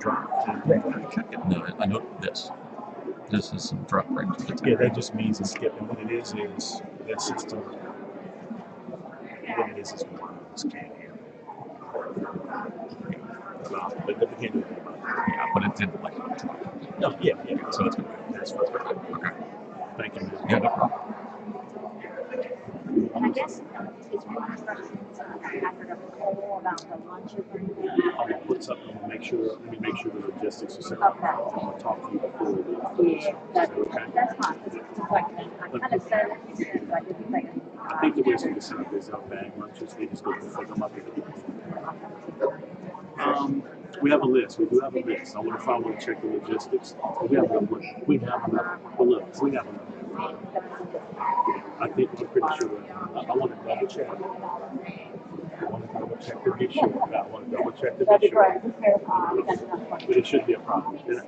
Check it. No, I know this. This is some drop right to the Yeah, temp. that just means it's skipping. What it is that system. What it is wireless. Can't hear. But they can't do anything about it. Yeah, but it did like drop. No, yeah. So it's good. That's fine. Okay. Thank you, man. Yeah, no problem. And I guess it's more instructions after the call about the lunches or anything. I'm gonna put something. I'm gonna make sure. Let me make sure the logistics are set up. Okay. I'm gonna talk to you before. Yeah, that's Okay. that's fine. It's like I kind of said it, but I didn't think anything. I think the way we set up is our bag lunches. They just go to pick them up and keep them. We have a list. We do have a list. I want to follow and check the logistics. We have enough. We have enough. But look, we have enough. I think I'm pretty sure. I want to double check. I want to double check to be sure. I want to double check to That'd be be sure. great. Just verify we got enough money. But it should be a problem. And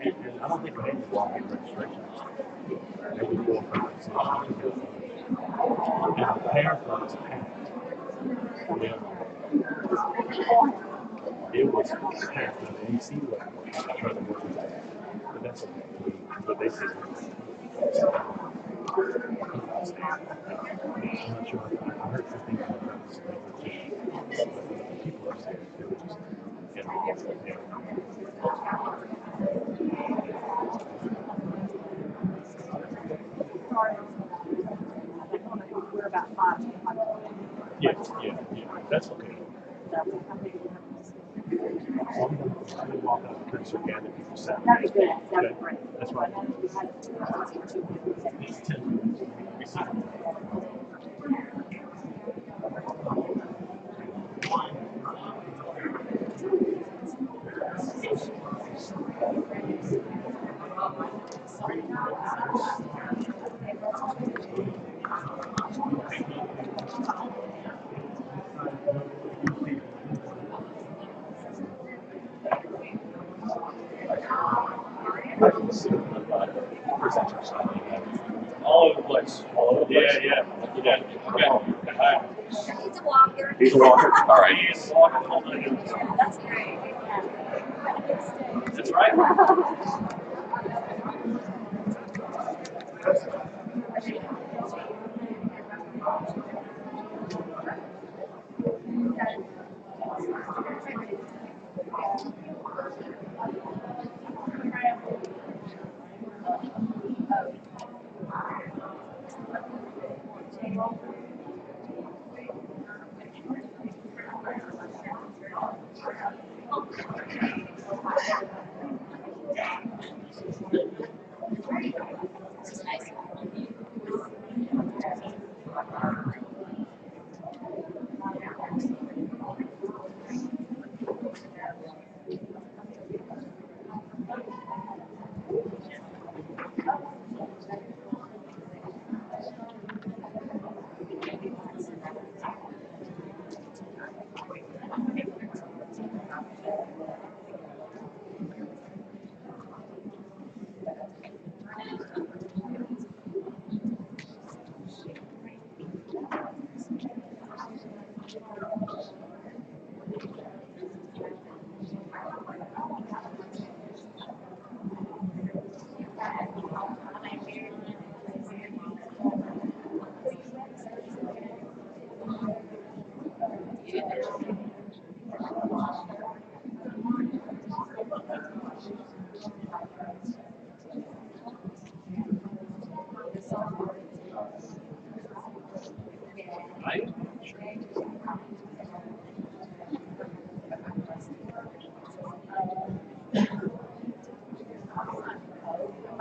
I don't think we need to walk in registration. Maybe 4 or 5 6. And the parent was packed. Yeah. It was packed. And the AC was trying to work with that. But that's okay. But they said, I'm not sure. I heard some things about this. But the people upstairs, they were just, yeah. We're about 5. Yeah. That's okay. I'm gonna walk out the place or gather people Saturday. That'd be good. That'd be great. That's right. All over the place. Yeah. Okay. He's a walker. He's a walker. All right. He's walking all night. That's great. That's right.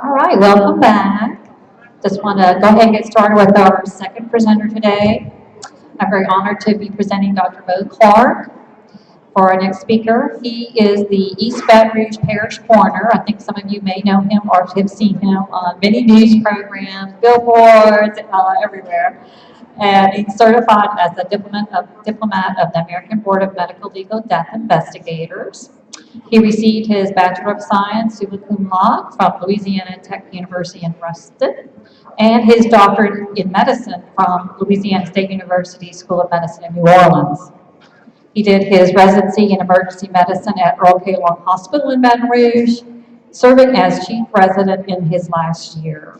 All right, welcome back. Just want to go ahead and get started with our second presenter today. I'm very honored to be presenting Dr. Bo Clark for our next speaker. He is the East Baton Rouge Parish Coroner. I think some of you may know him or have seen him on many news programs, billboards, everywhere. And he's certified as a diplomat of the American Board of Medical Legal Death Investigators. He received his Bachelor of Science summa cum laude from Louisiana Tech University in Ruston, and his doctorate in medicine from Louisiana State University School of Medicine in New Orleans. He did his residency in emergency medicine at Earl K. Long Hospital in Baton Rouge, serving as chief resident in his last year.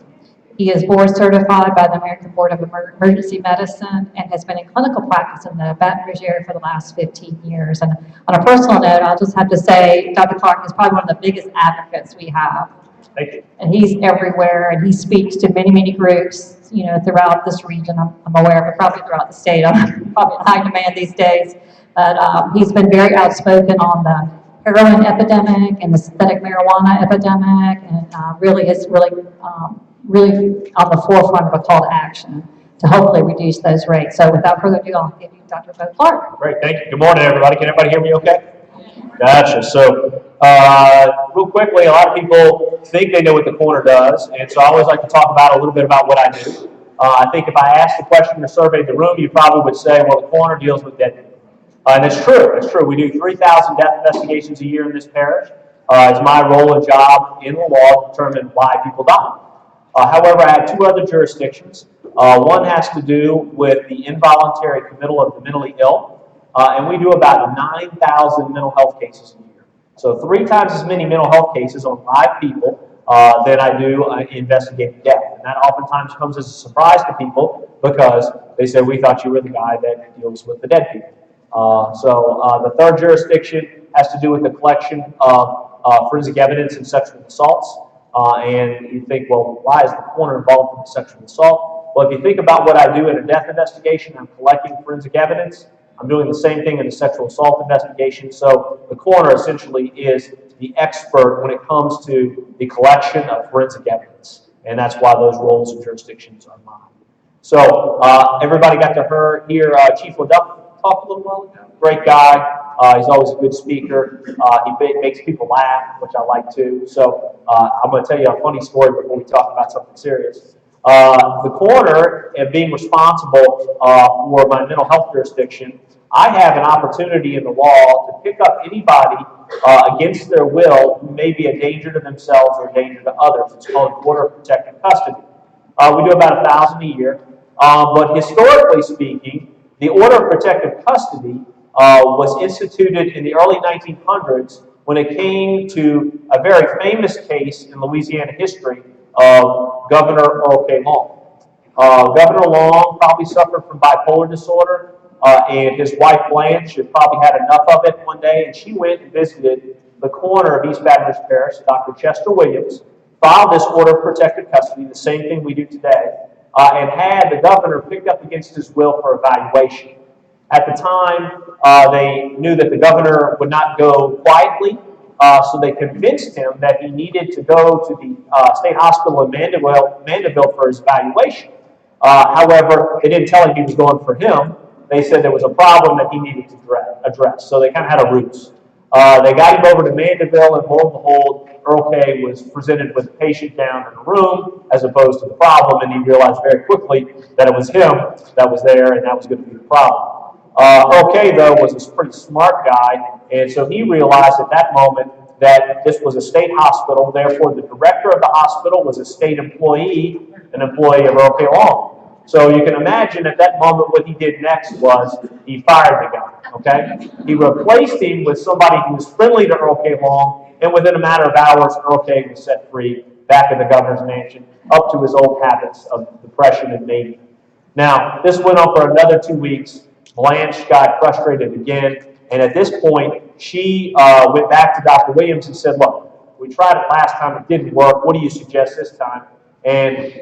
He is board certified by the American Board of Emergency Medicine and has been in clinical practice in the Baton Rouge area for the last 15 years. And on a personal note, I'll just have to say, Dr. Clark is probably one of the biggest advocates we have. Thank you. And he's everywhere, and he speaks to many, many groups, throughout this region. I'm aware of it, probably throughout the state. I'm probably in high demand these days. But he's been very outspoken on the heroin epidemic and the synthetic marijuana epidemic, and really on the forefront of a call to action to hopefully reduce those rates. So without further ado, I'll give you Dr. Bo Clark. Great, thank you. Good morning, everybody. Can everybody hear me okay? Gotcha. So, real quickly, a lot of people think they know what the corner does, and so I always like to talk about a little bit about what I do. I think if I asked the question or surveyed the room, you probably would say, well, the corner deals with dead people. And it's true. It's true. We do 3,000 death investigations a year in this parish. It's my role and job in the law to determine why people die. However, I have two other jurisdictions. One has to do with the involuntary committal of the mentally ill, and we do about 9,000 mental health cases a year. So 3 times as many mental health cases on live people than I do investigating death. And that oftentimes comes as a surprise to people because they say, we thought you were the guy that deals with the dead people. So the third jurisdiction has to do with the collection of forensic evidence in sexual assaults. And you think, well, why is the coroner involved in sexual assault? Well, if you think about what I do in a death investigation, I'm collecting forensic evidence. I'm doing the same thing in a sexual assault investigation. So the coroner essentially is the expert when it comes to the collection of forensic evidence. And that's why those roles and jurisdictions are mine. So everybody got to hear Chief LaDuff talk a little while ago. Great guy. He's always a good speaker. He makes people laugh, which I like too. So I'm going to tell you a funny story before we talk about something serious. The coroner, and being responsible for my mental health jurisdiction, I have an opportunity in the law to pick up anybody against their will who may be a danger to themselves or a danger to others. It's called order of protective custody. We do about 1,000 a year. But historically speaking, the order of protective custody was instituted in the early 1900s when it came to a very famous case in Louisiana history of Governor Earl K. Long. Governor Long probably suffered from bipolar disorder, and his wife Blanche had probably had enough of it one day, and she went and visited the coroner of East Baton Rouge Parish, Dr. Chester Williams, filed this order of protective custody, the same thing we do today, and had the governor picked up against his will for evaluation. At the time, they knew that the governor would not go quietly, so they convinced him that he needed to go to the state hospital in Mandeville for his evaluation. However, they didn't tell him he was going for him. They said there was a problem that he needed to address. So they kind of had a ruse. They got him over to Mandeville, and lo and behold, Earl K. was presented with a patient down in the room as opposed to the problem, and he realized very quickly that it was him that was there, and that was going to be the problem. Earl K., though, was a pretty smart guy, and so he realized at that moment that this was a state hospital, therefore the director of the hospital was a state employee, an employee of Earl K. Long. So you can imagine at that moment what he did next was he fired the guy, okay? He replaced him with somebody who was friendly to Earl K. Long, and within a matter of hours, Earl K. was set free back in the governor's mansion, up to his old habits of depression and mania. Now, this went on for another 2 weeks. Blanche got frustrated again, and at this point, she went back to Dr. Williams and said, look, we tried it last time, it didn't work, what do you suggest this time? And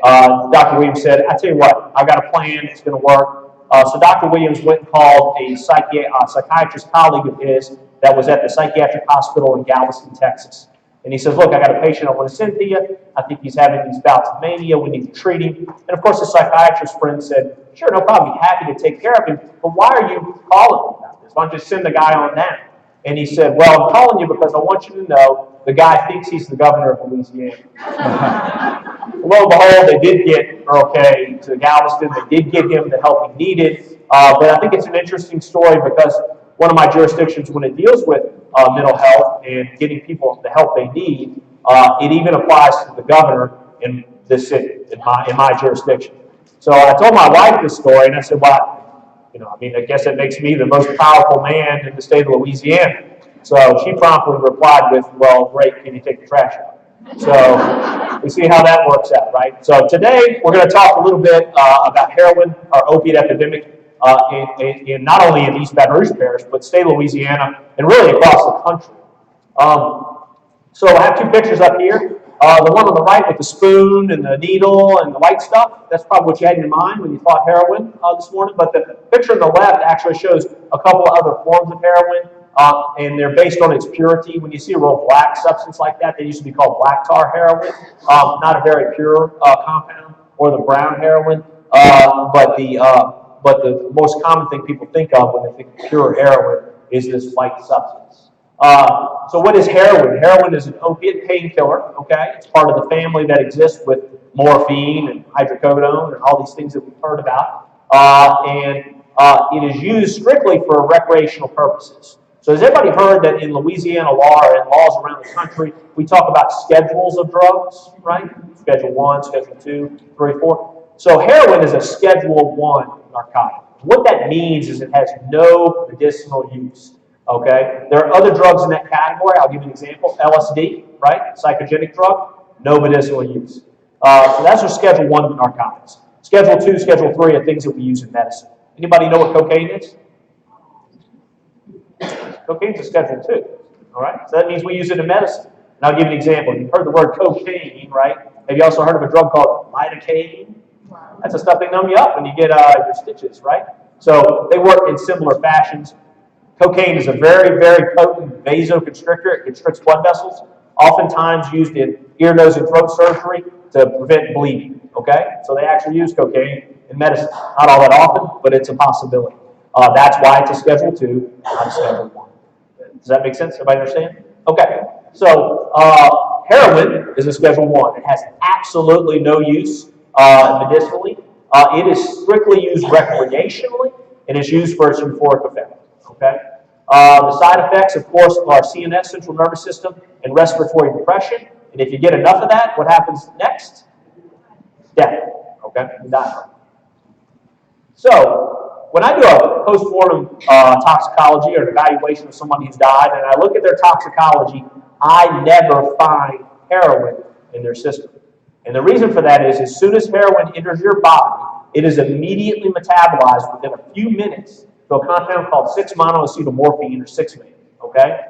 Dr. Williams said, I tell you what, I got a plan, it's going to work. So Dr. Williams went and called a psychiatrist colleague of his that was at the psychiatric hospital in Galveston, Texas. And he says, look, I got a patient I want to send to you. I think he's having these bouts of mania. We need to treat him. And of course, the psychiatrist friend said, sure, no problem. Be happy to take care of him. But why are you calling me about this? Why don't you send the guy on down? And he said, well, I'm calling you because I want you to know the guy thinks he's the governor of Louisiana. Lo and behold, they did get Earl K. to Galveston. They did get him the help he needed. But I think it's an interesting story because one of my jurisdictions, when it deals with mental health and getting people the help they need, it even applies to the governor in this city, in my jurisdiction. So I told my wife this story, and I said, well, I mean, I guess that makes me the most powerful man in the state of Louisiana. So she promptly replied with, well, great, can you take the trash out? So we see how that works out, right? So today we're going to talk a little bit about heroin, our opiate epidemic, in not only in East Baton Rouge Parish, but state of Louisiana, and really across the country. So I have two pictures up here. The one on the right with the spoon and the needle and the white stuff, that's probably what you had in your mind when you thought heroin this morning. But the picture on the left actually shows a couple of other forms of heroin, and they're based on its purity. When you see a real black substance like that, they used to be called black tar heroin, not a very pure compound, or the brown heroin, but the most common thing people think of when they think of pure heroin is this white substance. So what is heroin? Heroin is an opiate painkiller, okay? It's part of the family that exists with morphine and hydrocodone and all these things that we've heard about. It is used strictly for recreational purposes. So has everybody heard that in Louisiana law and laws around the country, we talk about schedules of drugs, right? Schedule 1, Schedule 2, 3, 4. So heroin is a Schedule 1 narcotic. What that means is it has no medicinal use. Okay, there are other drugs in that category. I'll give you an example. LSD, right? Psychogenic drug, no medicinal use. So that's our Schedule 1 narcotics. Schedule 2, Schedule 3 are things that we use in medicine. Anybody know what cocaine is? Cocaine is a Schedule 2. All right, so that means we use it in medicine. And I'll give you an example. You've heard the word cocaine, right? Have you also heard of a drug called lidocaine? That's the stuff they numb you up when you get your stitches, right? So they work in similar fashions. Cocaine is a very, very potent vasoconstrictor. It constricts blood vessels, oftentimes used in ear, nose, and throat surgery to prevent bleeding, okay? So they actually use cocaine in medicine. Not all that often, but it's a possibility. That's why it's a Schedule 2, not a Schedule 1. Does that make sense? Everybody understand? Okay. So heroin is a Schedule 1. It has absolutely no use medicinally. It is strictly used recreationally, and it's used for its euphoric effect. Okay. The side effects, of course, are CNS, central nervous system, and respiratory depression. And if you get enough of that, what happens next? Death. Okay, you die. So when I do a post-mortem toxicology or an evaluation of someone who's died, and I look at their toxicology, I never find heroin in their system. And the reason for that is, as soon as heroin enters your body, it is immediately metabolized within a few minutes to a compound called 6-monoacetylmorphine, or 6-MAM, okay?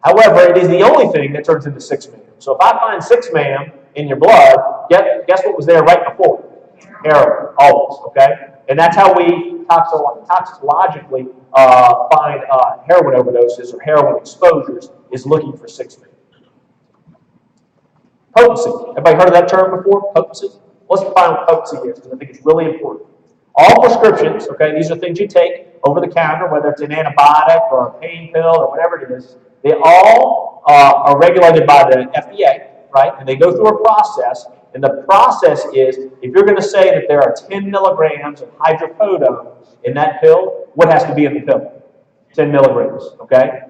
However, it is the only thing that turns into 6-MAM. So if I find 6-MAM in your blood, guess what was there right before? Heroin, always, okay? And that's how we toxicologically find heroin overdoses or heroin exposures, is looking for 6-MAM. Potency. Everybody heard of that term before? Potency? Let's define what potency is, because I think it's really important. All prescriptions, okay, these are things you take over the counter, whether it's an antibiotic or a pain pill or whatever it is, they all are regulated by the FDA, right? And they go through a process, and the process is, if you're going to say that there are 10 milligrams of hydrocodone in that pill, what has to be in the pill? 10 milligrams, okay?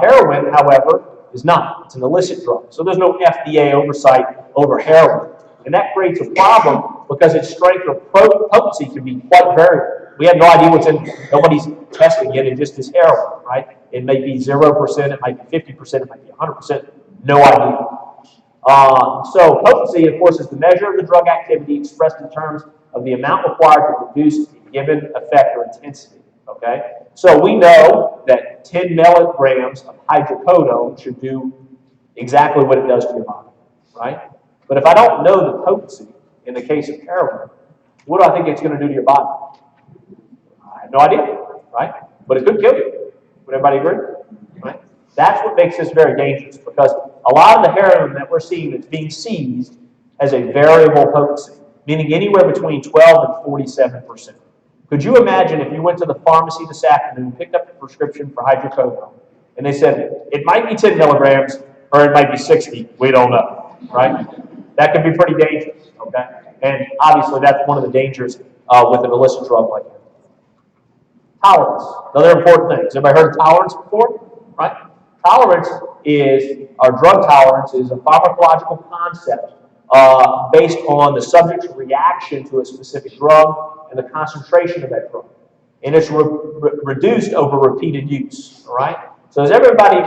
Heroin, however, is not. It's an illicit drug. So there's no FDA oversight over heroin. And that creates a problem because its strength or potency can be quite variable. We have no idea what's in, nobody's testing it, it just is heroin, right? It may be 0%, it might be 50%, it might be 100%, no idea. So potency, of course, is the measure of the drug activity expressed in terms of the amount required to produce a given effect or intensity, okay? So we know that 10 milligrams of hydrocodone should do exactly what it does to your body, right? But if I don't know the potency, in the case of heroin, what do I think it's going to do to your body? I have no idea, right? But it could kill you. Would everybody agree? Right? That's what makes this very dangerous, because a lot of the heroin that we're seeing that's being seized has a variable potency, meaning anywhere between 12 and 47%. Could you imagine if you went to the pharmacy this afternoon, picked up a prescription for hydrocodone, and they said, it might be 10 milligrams, or it might be 60, we don't know, right? That could be pretty dangerous, okay? And obviously that's one of the dangers with an illicit drug like that. Tolerance, another important thing. Has everybody heard of tolerance before? Right? Tolerance is, our drug tolerance is a pharmacological concept based on the subject's reaction to a specific drug and the concentration of that drug. and it's reduced over repeated use, all right? So has everybody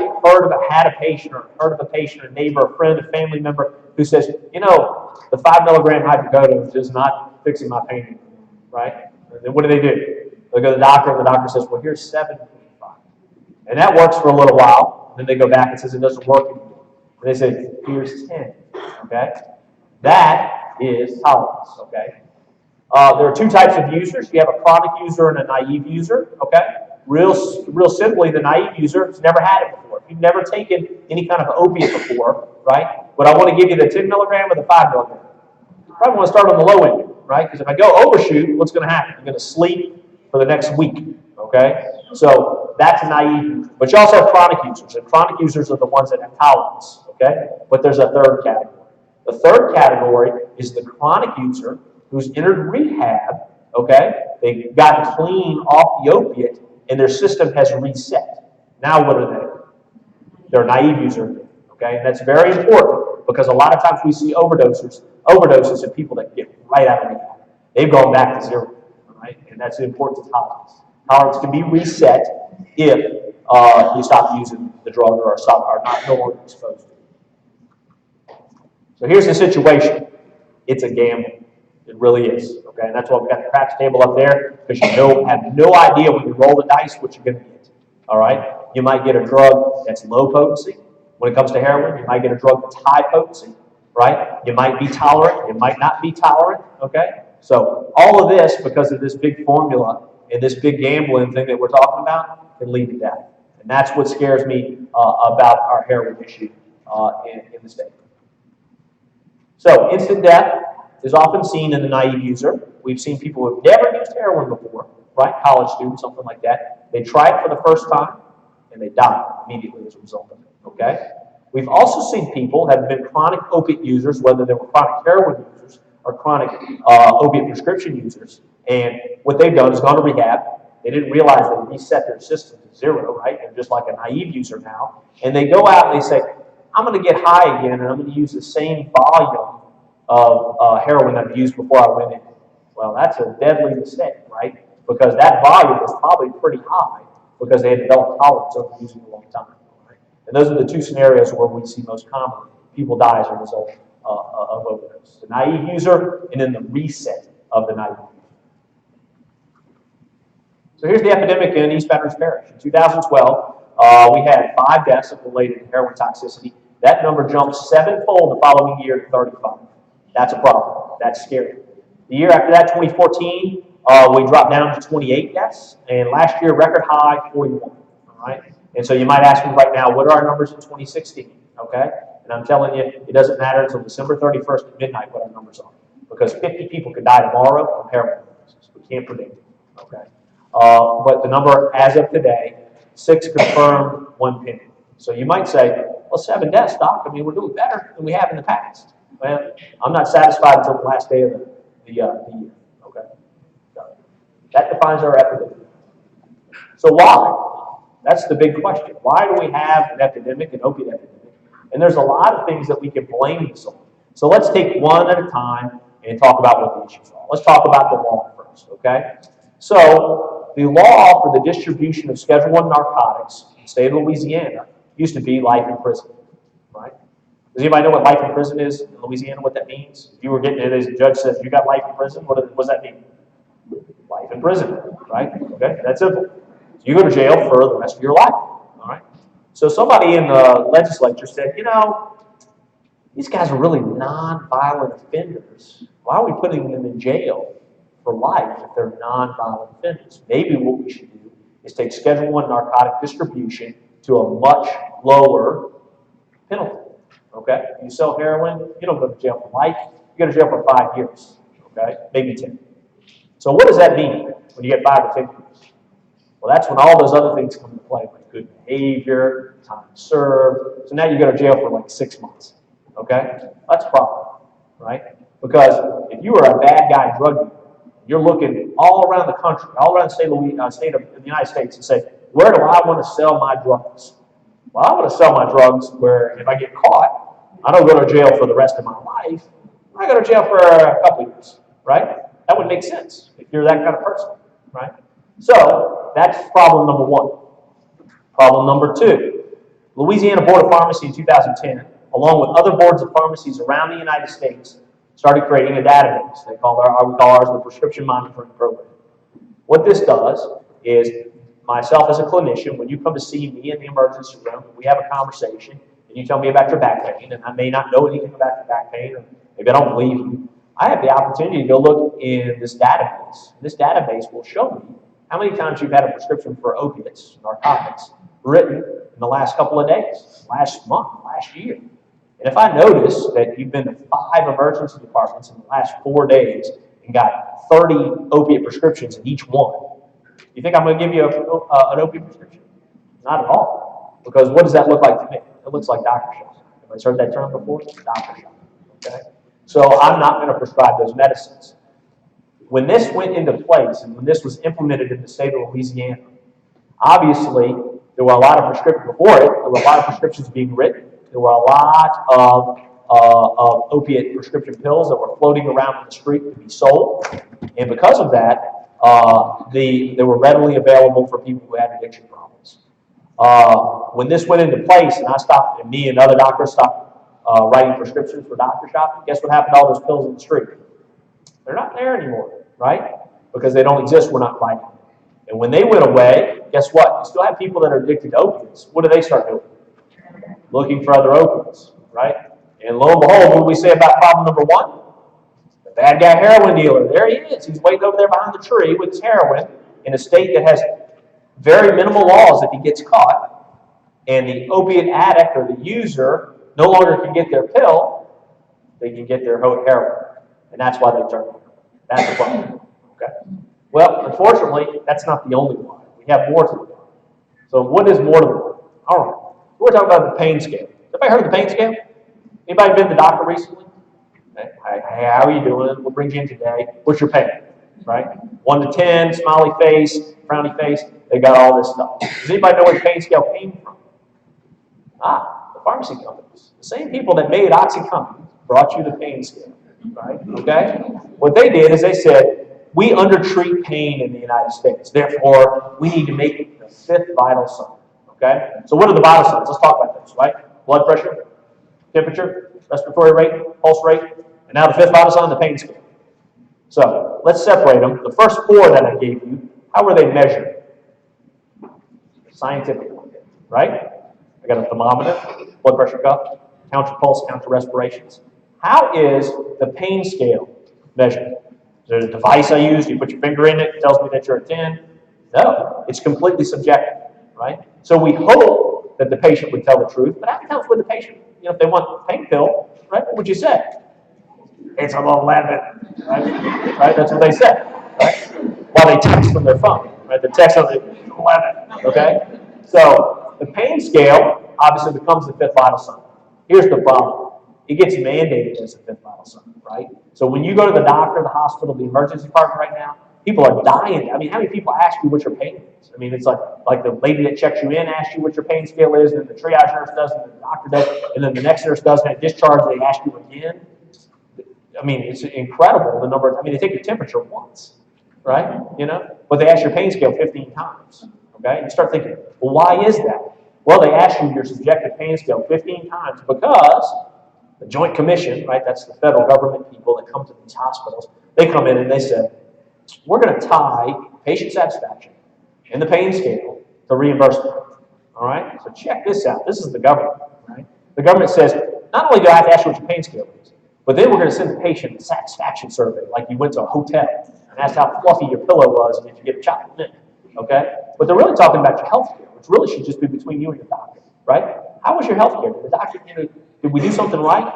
had a patient or heard of a patient, a neighbor, a friend, a family member who says, you know, the 5 milligram hydrocodone is not fixing my pain, right? And then what do? They go to the doctor, and the doctor says, well, here's 7.5. And that works for a little while. Then they go back and says it doesn't work anymore. And they say, here's 10, okay? That is tolerance, okay? There are two types of users. You have a chronic user and a naive user, okay? Real simply, the naive user has never had it before. If you've never taken any kind of opiate before, right? But I want to give you the 10 milligram or the 5 milligram. You probably want to start on the low end, right? Because if I go overshoot, what's going to happen? You're going to sleep for the next week, okay? So that's a naive user. But you also have chronic users, and chronic users are the ones that have tolerance, okay? But there's a third category. The third category is the chronic user who's entered rehab, okay? They've gotten clean off the opiate, and their system has reset. Now what are they? They're a naive user, okay? And that's very important because a lot of times we see overdoses in people that get right out of rehab. They've gone back to zero, right? And that's the importance of tolerance. Tolerance can be reset if you stop using the drug or are not no longer exposed to it. So here's the situation. It's a gamble. It really is. Okay, and that's why we got the craps table up there, because you have no idea when you roll the dice what you're going to get. All right, you might get a drug that's low potency. When it comes to heroin, you might get a drug that's high potency. Right? You might be tolerant. You might not be tolerant. Okay, so all of this, because of this big formula and this big gambling thing that we're talking about, can lead to death. And that's what scares me about our heroin issue in the state. So instant death is often seen in the naive user. We've seen people who have never used heroin before, right? College students, something like that. They try it for the first time, and they die immediately as a result of it, okay? We've also seen people have been chronic opiate users, whether they were chronic heroin users or chronic opiate prescription users, and what they've done is gone to rehab. They didn't realize they reset their system to zero, right? They're just like a naive user now, and they go out and they say, I'm going to get high again, and I'm going to use the same volume of heroin I've used before I went in. Well, that's a deadly mistake, right? Because that volume was probably pretty high because they had developed tolerance over using a long time. Right? And those are the two scenarios where we see most commonly people die as a result of overdose. The naive user and then the reset of the naive user. So here's the epidemic in East Baton Rouge Parish. In 2012, we had 5 deaths related to heroin toxicity. That number jumped 7-fold the following year to 35. That's a problem. That's scary. The year after that, 2014, we dropped down to 28 deaths, and last year, record high, 41. All right? And so you might ask me right now, what are our numbers in 2016? Okay? And I'm telling you, it doesn't matter until December 31st at midnight what our numbers are, because 50 people could die tomorrow from heroin overdoses. We can't predict it. Okay? But the number as of today, 6 confirmed, 1 pending. So you might say, well, 7 deaths, doc. I mean, we're doing better than we have in the past. Well, I'm not satisfied until the last day of the year. Okay, so that defines our epidemic. So why? That's the big question. Why do we have an epidemic, an opiate epidemic? And there's a lot of things that we can blame this on. So let's take one at a time and talk about what the issues are. Let's talk about the law first. Okay. So the law for the distribution of Schedule I narcotics in the state of Louisiana used to be life in prison. Right? Does anybody know what life in prison is in Louisiana, what that means? If you were getting it as a judge says, you got life in prison, what does that mean? Life in prison, right? Okay, that's simple. So you go to jail for the rest of your life, all right? So somebody in the legislature said, you know, these guys are really non-violent offenders. Why are we putting them in jail for life if they're non-violent offenders? Maybe what we should do is take Schedule I narcotic distribution to a much lower penalty. Okay, you sell heroin, you don't go to jail for life. You go to jail for 5 years. Okay, maybe 10. So what does that mean when you get 5 or 10 years? Well, that's when all those other things come into play, like good behavior, time served. So now you go to jail for like 6 months. Okay, that's a problem, right? Because if you are a bad guy drug dealer, you're looking all around the country, all around the state of the United States, and say, where do I want to sell my drugs? Well, I want to sell my drugs where if I get caught, I don't go to jail for the rest of my life. I go to jail for a couple of years, right? That would make sense if you're that kind of person, right? So that's problem number one. Problem number two, Louisiana Board of Pharmacy in 2010, along with other boards of pharmacies around the United States, started creating a database. We call ours the Prescription Monitoring Program. What this does is, myself as a clinician, when you come to see me in the emergency room, we have a conversation, and you tell me about your back pain, and I may not know anything about your back pain, or maybe I don't believe you, I have the opportunity to go look in this database. This database will show me how many times you've had a prescription for opiates, narcotics, written in the last couple of days, last month, last year. And if I notice that you've been to 5 emergency departments in the last 4 days and got 30 opiate prescriptions in each one, you think I'm going to give you an opiate prescription? Not at all. Because what does that look like to me? It looks like doctor shopping. Everybody's heard that term before? Doctor shopping. Okay? So I'm not going to prescribe those medicines. When this went into place and when this was implemented in the state of Louisiana, obviously there were a lot of prescriptions before it. There were a lot of prescriptions being written. There were a lot of opiate prescription pills that were floating around on the street to be sold. And because of that, they were readily available for people who had addiction problems. When this went into place, and me and other doctors stopped writing prescriptions for doctor shopping, guess what happened to all those pills in the street? They're not there anymore, right? Because they don't exist, we're not writing them. And when they went away, guess what? You still have people that are addicted to opiates. What do they start doing? Looking for other opiates, right? And lo and behold, what do we say about problem number one? The bad guy heroin dealer, there he is. He's waiting over there behind the tree with his heroin in a state that has very minimal laws if he gets caught. And the opiate addict or the user no longer can get their pill, they can get their heroin. And that's why they turn. That's the problem. Okay. Well, unfortunately, that's not the only one. We have more to the problem. So what is more to the problem? All right. We're talking about the pain scale. Everybody heard of the pain scale? Anybody been to the doctor recently? Hey, how are you doing? What brings you in today? What's your pain? Right? 1 to 10, smiley face, frowny face. They got all this stuff. Does anybody know where the pain scale came from? The pharmacy companies. The same people that made OxyContin brought you the pain scale. Right? Okay? What they did is they said, we undertreat pain in the United States. Therefore, we need to make it the 5th vital sign. Okay? So what are the vital signs? Let's talk about those, right? Blood pressure, temperature, respiratory rate, pulse rate, and now the 5th vital sign, the pain scale. So let's separate them. The first 4 that I gave you, how were they measured? Scientifically, right? I got a thermometer, blood pressure cuff, count your pulse, count your respirations. How is the pain scale measured? Is there a device I use? You put your finger in it, it tells me that you're a 10? No, it's completely subjective, right? So we hope that the patient would tell the truth, but how many times would the patient, if they want a pain pill, right, what would you say? It's an 11, right? That's what they said, right? While they text from their phone, right? The text on the 11, okay? So the pain scale obviously becomes the 5th vital sign. Here's the problem. It gets mandated as a 5th vital sign, right? So when you go to the doctor, the hospital, the emergency department right now, people are dying. I mean, how many people ask you what your pain is? I mean, it's like the lady that checks you in asks you what your pain scale is, and then the triage nurse does, and then the doctor does, and then the next nurse does, and at discharge they ask you again. I mean, it's incredible the number. They take your temperature once, right? But they ask your pain scale 15 times. Okay, and you start thinking, well, why is that? Well, they ask you your subjective pain scale 15 times because the Joint Commission, right? That's the federal government people that come to these hospitals. They come in and they say, we're going to tie patient satisfaction and the pain scale to reimbursement. All right. So check this out. This is the government, right? The government says, not only do I have to ask you what your pain scale is, but then we're going to send the patient a satisfaction survey, like you went to a hotel and asked how fluffy your pillow was and if you get a chocolate mint. Okay? But they're really talking about your health care, which really should just be between you and your doctor, right? How was your health care? Did the doctor, did we do something right?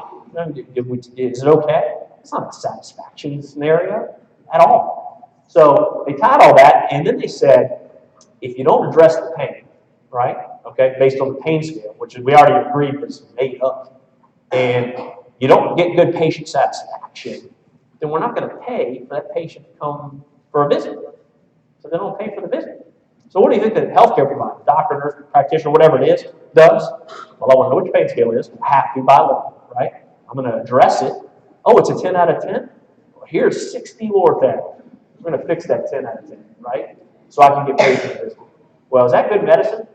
Is it okay? It's not a satisfaction scenario at all. So they tied all that, and then they said, if you don't address the pain, right? Okay, based on the pain scale, which we already agreed was made up, and you don't get good patient satisfaction, then we're not going to pay for that patient to come for a visit. So they don't pay for the visit. So what do you think the healthcare provider, doctor, nurse, practitioner, whatever it is, does? Well, I want to know what your pain scale is. I have to by law, right? I'm going to address it. Oh, it's a 10 out of 10? Well, here's 60 Lortab. We're going to fix that 10 out of 10, right? so I can get paid for the visit. Well, is that good medicine?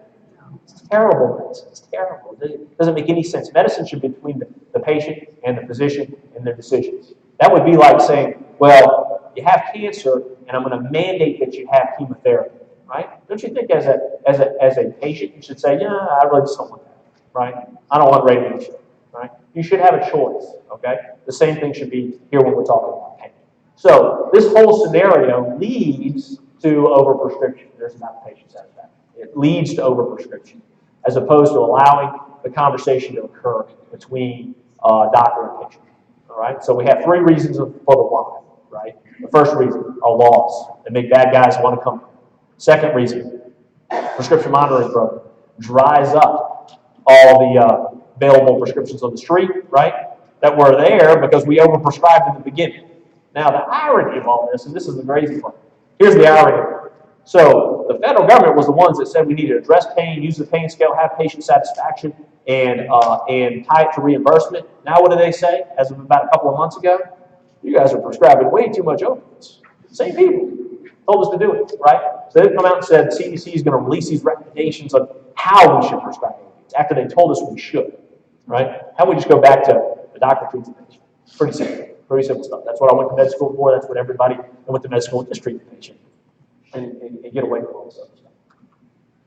It's terrible medicine. It's terrible. It doesn't make any sense. Medicine should be between the patient and the physician and their decisions. That would be like saying, well, you have cancer, and I'm going to mandate that you have chemotherapy, right? Don't you think as a patient you should say, yeah, I really just don't want that, right? I don't want radiation, right? You should have a choice, okay? The same thing should be here when we're talking about pain. So this whole scenario leads to overprescription. There's not patient satisfaction. It leads to overprescription, as opposed to allowing the conversation to occur between doctor and patient. All right. So we have three reasons for the why. Right. The first reason are laws that make bad guys want to come. Second reason, prescription monitoring program dries up all the available prescriptions on the street. Right. That were there because we overprescribed in the beginning. Now the irony of all this, and this is the crazy part. Here's the irony. So the federal government was the ones that said we need to address pain, use the pain scale, have patient satisfaction, and tie it to reimbursement. Now what do they say? As of about a couple of months ago, you guys are prescribing way too much opioids. Same people told us to do it, right? So they've come out and said the CDC is going to release these recommendations on how we should prescribe opioids after they told us we should, right? How we just go back to the doctor treats the patient. Pretty simple stuff. That's what I went to med school for. That's what everybody that went to med school just treat the patient. And get away from all this other stuff.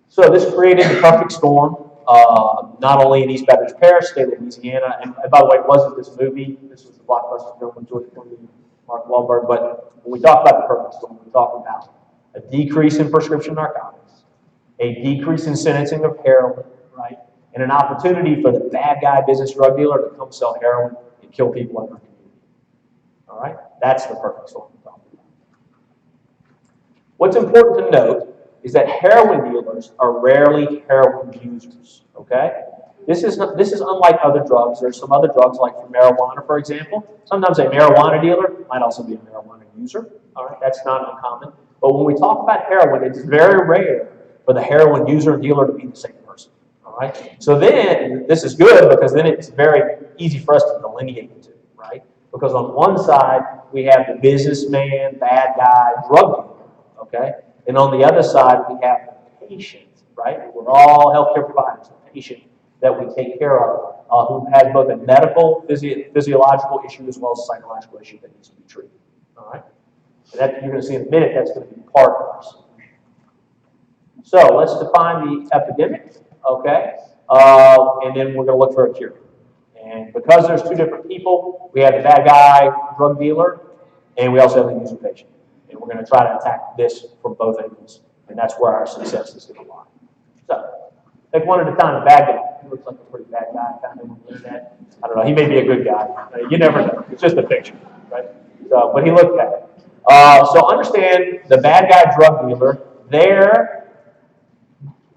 So this created the perfect storm, not only in East Baton Parish, state of Louisiana, and by the way, it wasn't this movie. This was the blockbuster film with George Clooney and Mark Wahlberg. But when we talk about the perfect storm, we talk about a decrease in prescription narcotics, a decrease in sentencing of heroin, right, and an opportunity for the bad guy business drug dealer to come sell heroin and kill people in our community. All right, that's the perfect storm. What's important to note is that heroin dealers are rarely heroin users, okay? This is unlike other drugs. There's some other drugs like for marijuana, for example. Sometimes a marijuana dealer might also be a marijuana user, all right? That's not uncommon. But when we talk about heroin, it's very rare for the heroin user and dealer to be the same person, all right? So then, this is good because then it's very easy for us to delineate the two, right? Because on one side, we have the businessman, bad guy, drug dealer. Okay? And on the other side, we have the patient, right? We're all healthcare providers, the patient that we take care of, who has both a medical, physiological issue as well as a psychological issue that needs to be treated. All right? And that you're going to see in a minute, that's going to be part of our solution. So let's define the epidemic, okay? And then we're going to look for a cure. And because there's two different people, we have the bad guy, drug dealer, and we also have the user patient. And we're going to try to attack this from both angles. And that's where our success is going to lie. So, take one at a time. The bad guy. He looks like a pretty bad guy. I found him on the internet. I don't know. He may be a good guy. You never know. It's just a picture, right? So, but he looked bad. So understand the bad guy drug dealer, their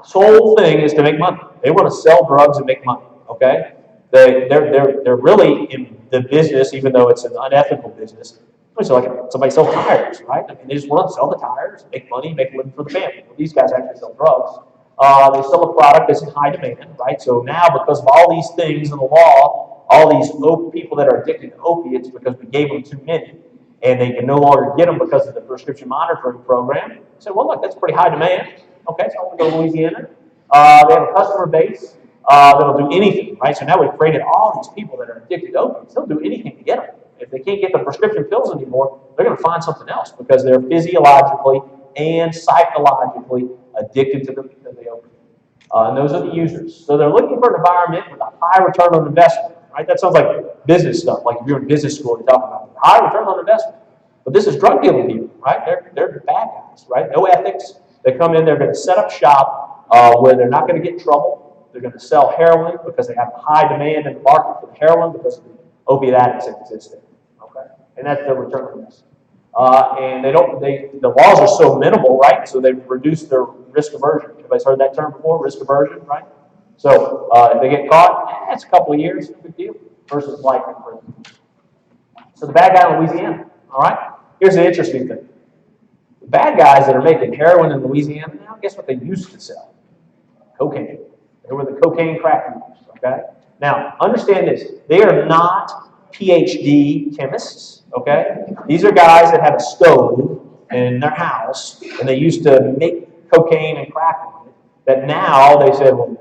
sole thing is to make money. They want to sell drugs and make money, okay? They're really in the business, even though it's an unethical business. It's like somebody sells tires, right? I mean, they just want to sell the tires, make money, make a living for the family. Well, these guys actually sell drugs. They sell a product that's in high demand, right? So now, because of all these things in the law, all these people that are addicted to opiates because we gave them too many, and they can no longer get them because of the prescription monitoring program. So, well, look, that's pretty high demand. Okay, so I'm going to go to Louisiana. They have a customer base that'll do anything, right? So now we've created all these people that are addicted to opiates. They'll do anything to get them. If they can't get the prescription pills anymore, they're going to find something else because they're physiologically and psychologically addicted to the opiate. And those are the users. So they're looking for an environment with a high return on investment, right? That sounds like business stuff, like if you're in business school, you talk about high return on investment. But this is drug dealing people, right? They're bad guys, right? No ethics. They come in, they're going to set up shop where they're not going to get in trouble. They're going to sell heroin because they have a high demand in the market for the heroin because of the opiate addicts that exist there. Okay? And that's their return on investment. And the laws are so minimal, right? So they've reduced their risk aversion. Everybody's heard that term before, risk aversion, right? So if they get caught, it's a couple of years, no big deal, versus life in prison. So the bad guy in Louisiana, all right? Here's the interesting thing. The bad guys that are making heroin in Louisiana now, guess what they used to sell? Cocaine. They were the cocaine crack dealers, okay? Now, understand this. They are not PhD chemists, okay? These are guys that have a stove in their house, and they used to make cocaine and crack on it, that now they said, well,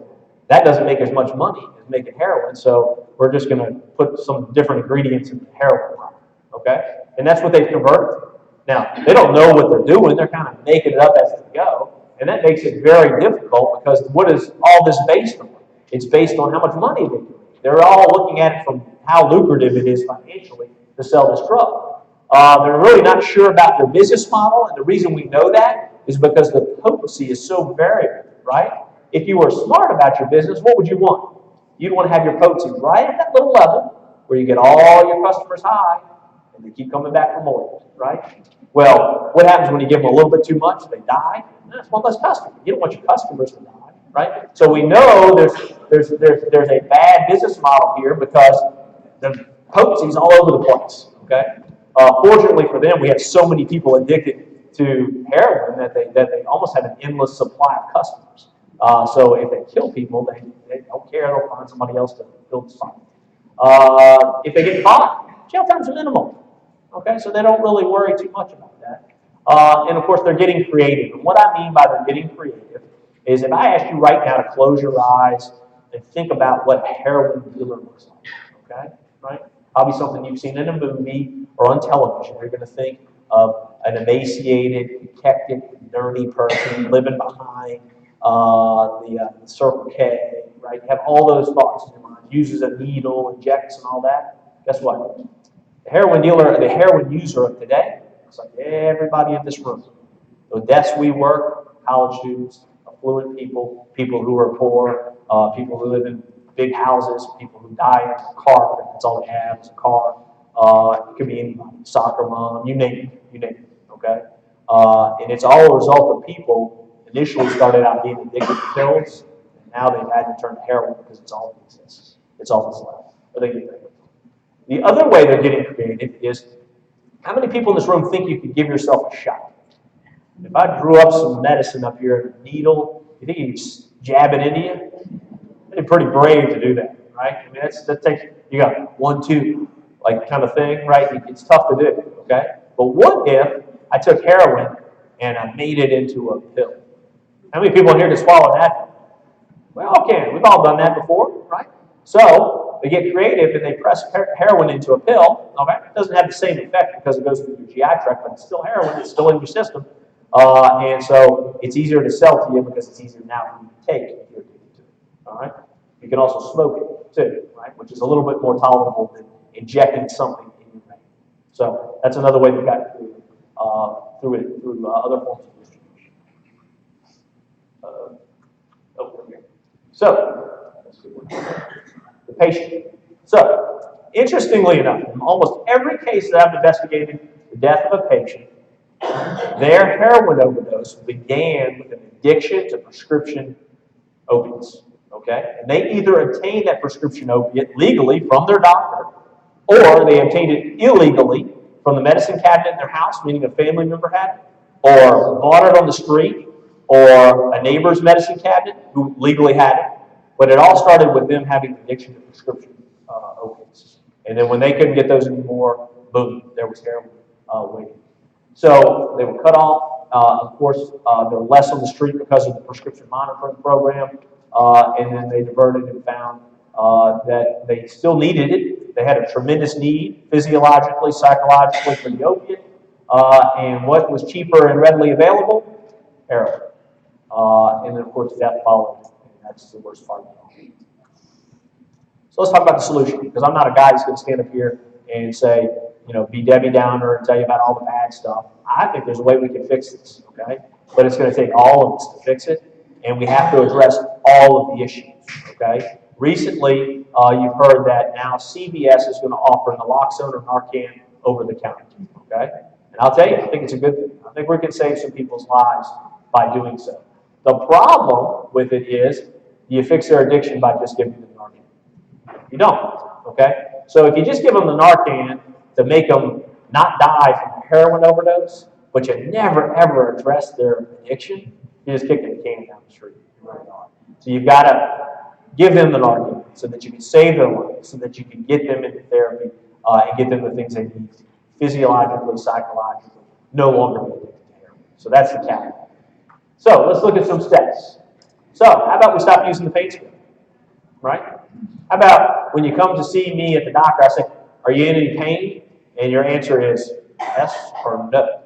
that doesn't make as much money as making heroin, so we're just going to put some different ingredients in the heroin product, okay? And that's what they've converted to. Now, they don't know what they're doing. They're kind of making it up as they go, and that makes it very difficult because what is all this based on? It's based on how much money they do. They're all looking at it from how lucrative it is financially to sell this drug. They're really not sure about their business model, and the reason we know that is because the potency is so variable, right? If you were smart about your business, what would you want? You'd want to have your potency right at that little level where you get all your customers high, and they keep coming back for more, right? Well, what happens when you give them a little bit too much? They die. That's one less customer. You don't want your customers to die, right? So we know there's a bad business model here because the potency is all over the place, okay? Fortunately for them, we have so many people addicted to heroin that they almost have an endless supply of customers. So if they kill people, they don't care. They'll find somebody else to fill the spot. If they get caught, jail time's minimal. Okay, so they don't really worry too much about that. And of course, they're getting creative. And what I mean by they're getting creative is if I ask you right now to close your eyes and think about what a heroin dealer looks like, okay, right? Probably something you've seen in a movie or on television. You're going to think of an emaciated, hectic, dirty person living behind the Circle K, right? You have all those thoughts in your mind. Uses a needle, injects, and all that. Guess what? The heroin dealer, the heroin user of today, it's like everybody in this room. The desks we work, college students, affluent people, people who are poor, people who live in big houses, people who die in a car, that's all they have is a car. It could be anybody, soccer mom, you name it, okay? And it's all a result of people initially started out being addicted to pills, and now they've had to turn to heroin because it's all that exists. It's all that's left. But they get that. The other way they're getting creative is, how many people in this room think you could give yourself a shot? If I drew up some medicine up here in a needle, you think you could jab it into you? They're pretty brave to do that, right? I mean, that takes, you got 1, 2, like kind of thing, right? It's tough to do, okay? But what if I took heroin and I made it into a pill? How many people in here can swallow that? We all can. We've all done that before, right? So they get creative and they press heroin into a pill. Okay, it doesn't have the same effect because it goes through your GI tract, but it's still heroin. It's still in your system, and so it's easier to sell to you because it's easier now for you to take if you're addicted to it. All right. You can also smoke it too, right? Which is a little bit more tolerable than injecting something in your vein. So that's another way we got through other forms of distribution. So, the patient. So, interestingly enough, in almost every case that I've investigated the death of a patient, their heroin overdose began with an addiction to prescription opiates. Okay? And they either obtained that prescription opiate legally from their doctor, or they obtained it illegally from the medicine cabinet in their house, meaning a family member had it, or bought it on the street, or a neighbor's medicine cabinet who legally had it. But it all started with them having addiction to prescription opiates. And then when they couldn't get those anymore, boom, there was heroin waiting. So they were cut off. Of course, they were less on the street because of the prescription monitoring program. And then they diverted and found that they still needed it. They had a tremendous need, physiologically, psychologically, for the opiate. And what was cheaper and readily available? Heroin. And then, of course, death followed. And that's the worst part of it all. So let's talk about the solution, because I'm not a guy who's going to stand up here and say, be Debbie Downer and tell you about all the bad stuff. I think there's a way we can fix this, okay? But it's going to take all of us to fix it, and we have to address all of the issues, okay? Recently, you've heard that now CVS is going to offer naloxone or Narcan over the counter, okay? And I'll tell you, I think it's a good thing. I think we can save some people's lives by doing so. The problem with it is, you fix their addiction by just giving them Narcan. You don't, okay? So if you just give them the Narcan to make them not die from a heroin overdose, but you never, ever address their addiction, you're just kicking the can down the street. So you've got to give them the Narcan so that you can save their lives, so that you can get them into therapy and get them the things they need physiologically, psychologically, no longer be addicted. So that's the caveat. So let's look at some steps. So how about we stop using the pain scale, right? How about when you come to see me at the doctor, I say, are you in any pain? And your answer is yes or no.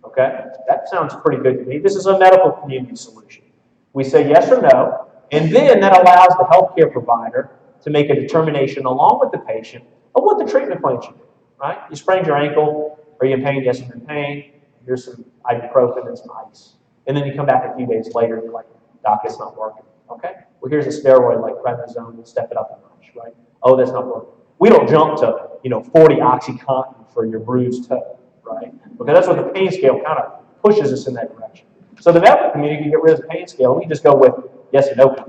Okay? That sounds pretty good to me. This is a medical community solution. We say yes or no, and then that allows the healthcare provider to make a determination along with the patient of what the treatment plan should be, right? You sprained your ankle. Are you in pain? Yes, I'm in pain. Here's some ibuprofen and some ice. And then you come back a few days later and you're like, doc, it's not working. Okay? Well, here's a steroid like prednisone and step it up a notch, right? Oh, that's not working. We don't jump to, 40 OxyContin for your bruised toe, right? Because that's what the pain scale kind of pushes us in that direction. So the medical community can get rid of the pain scale. We just go with yes and no pain,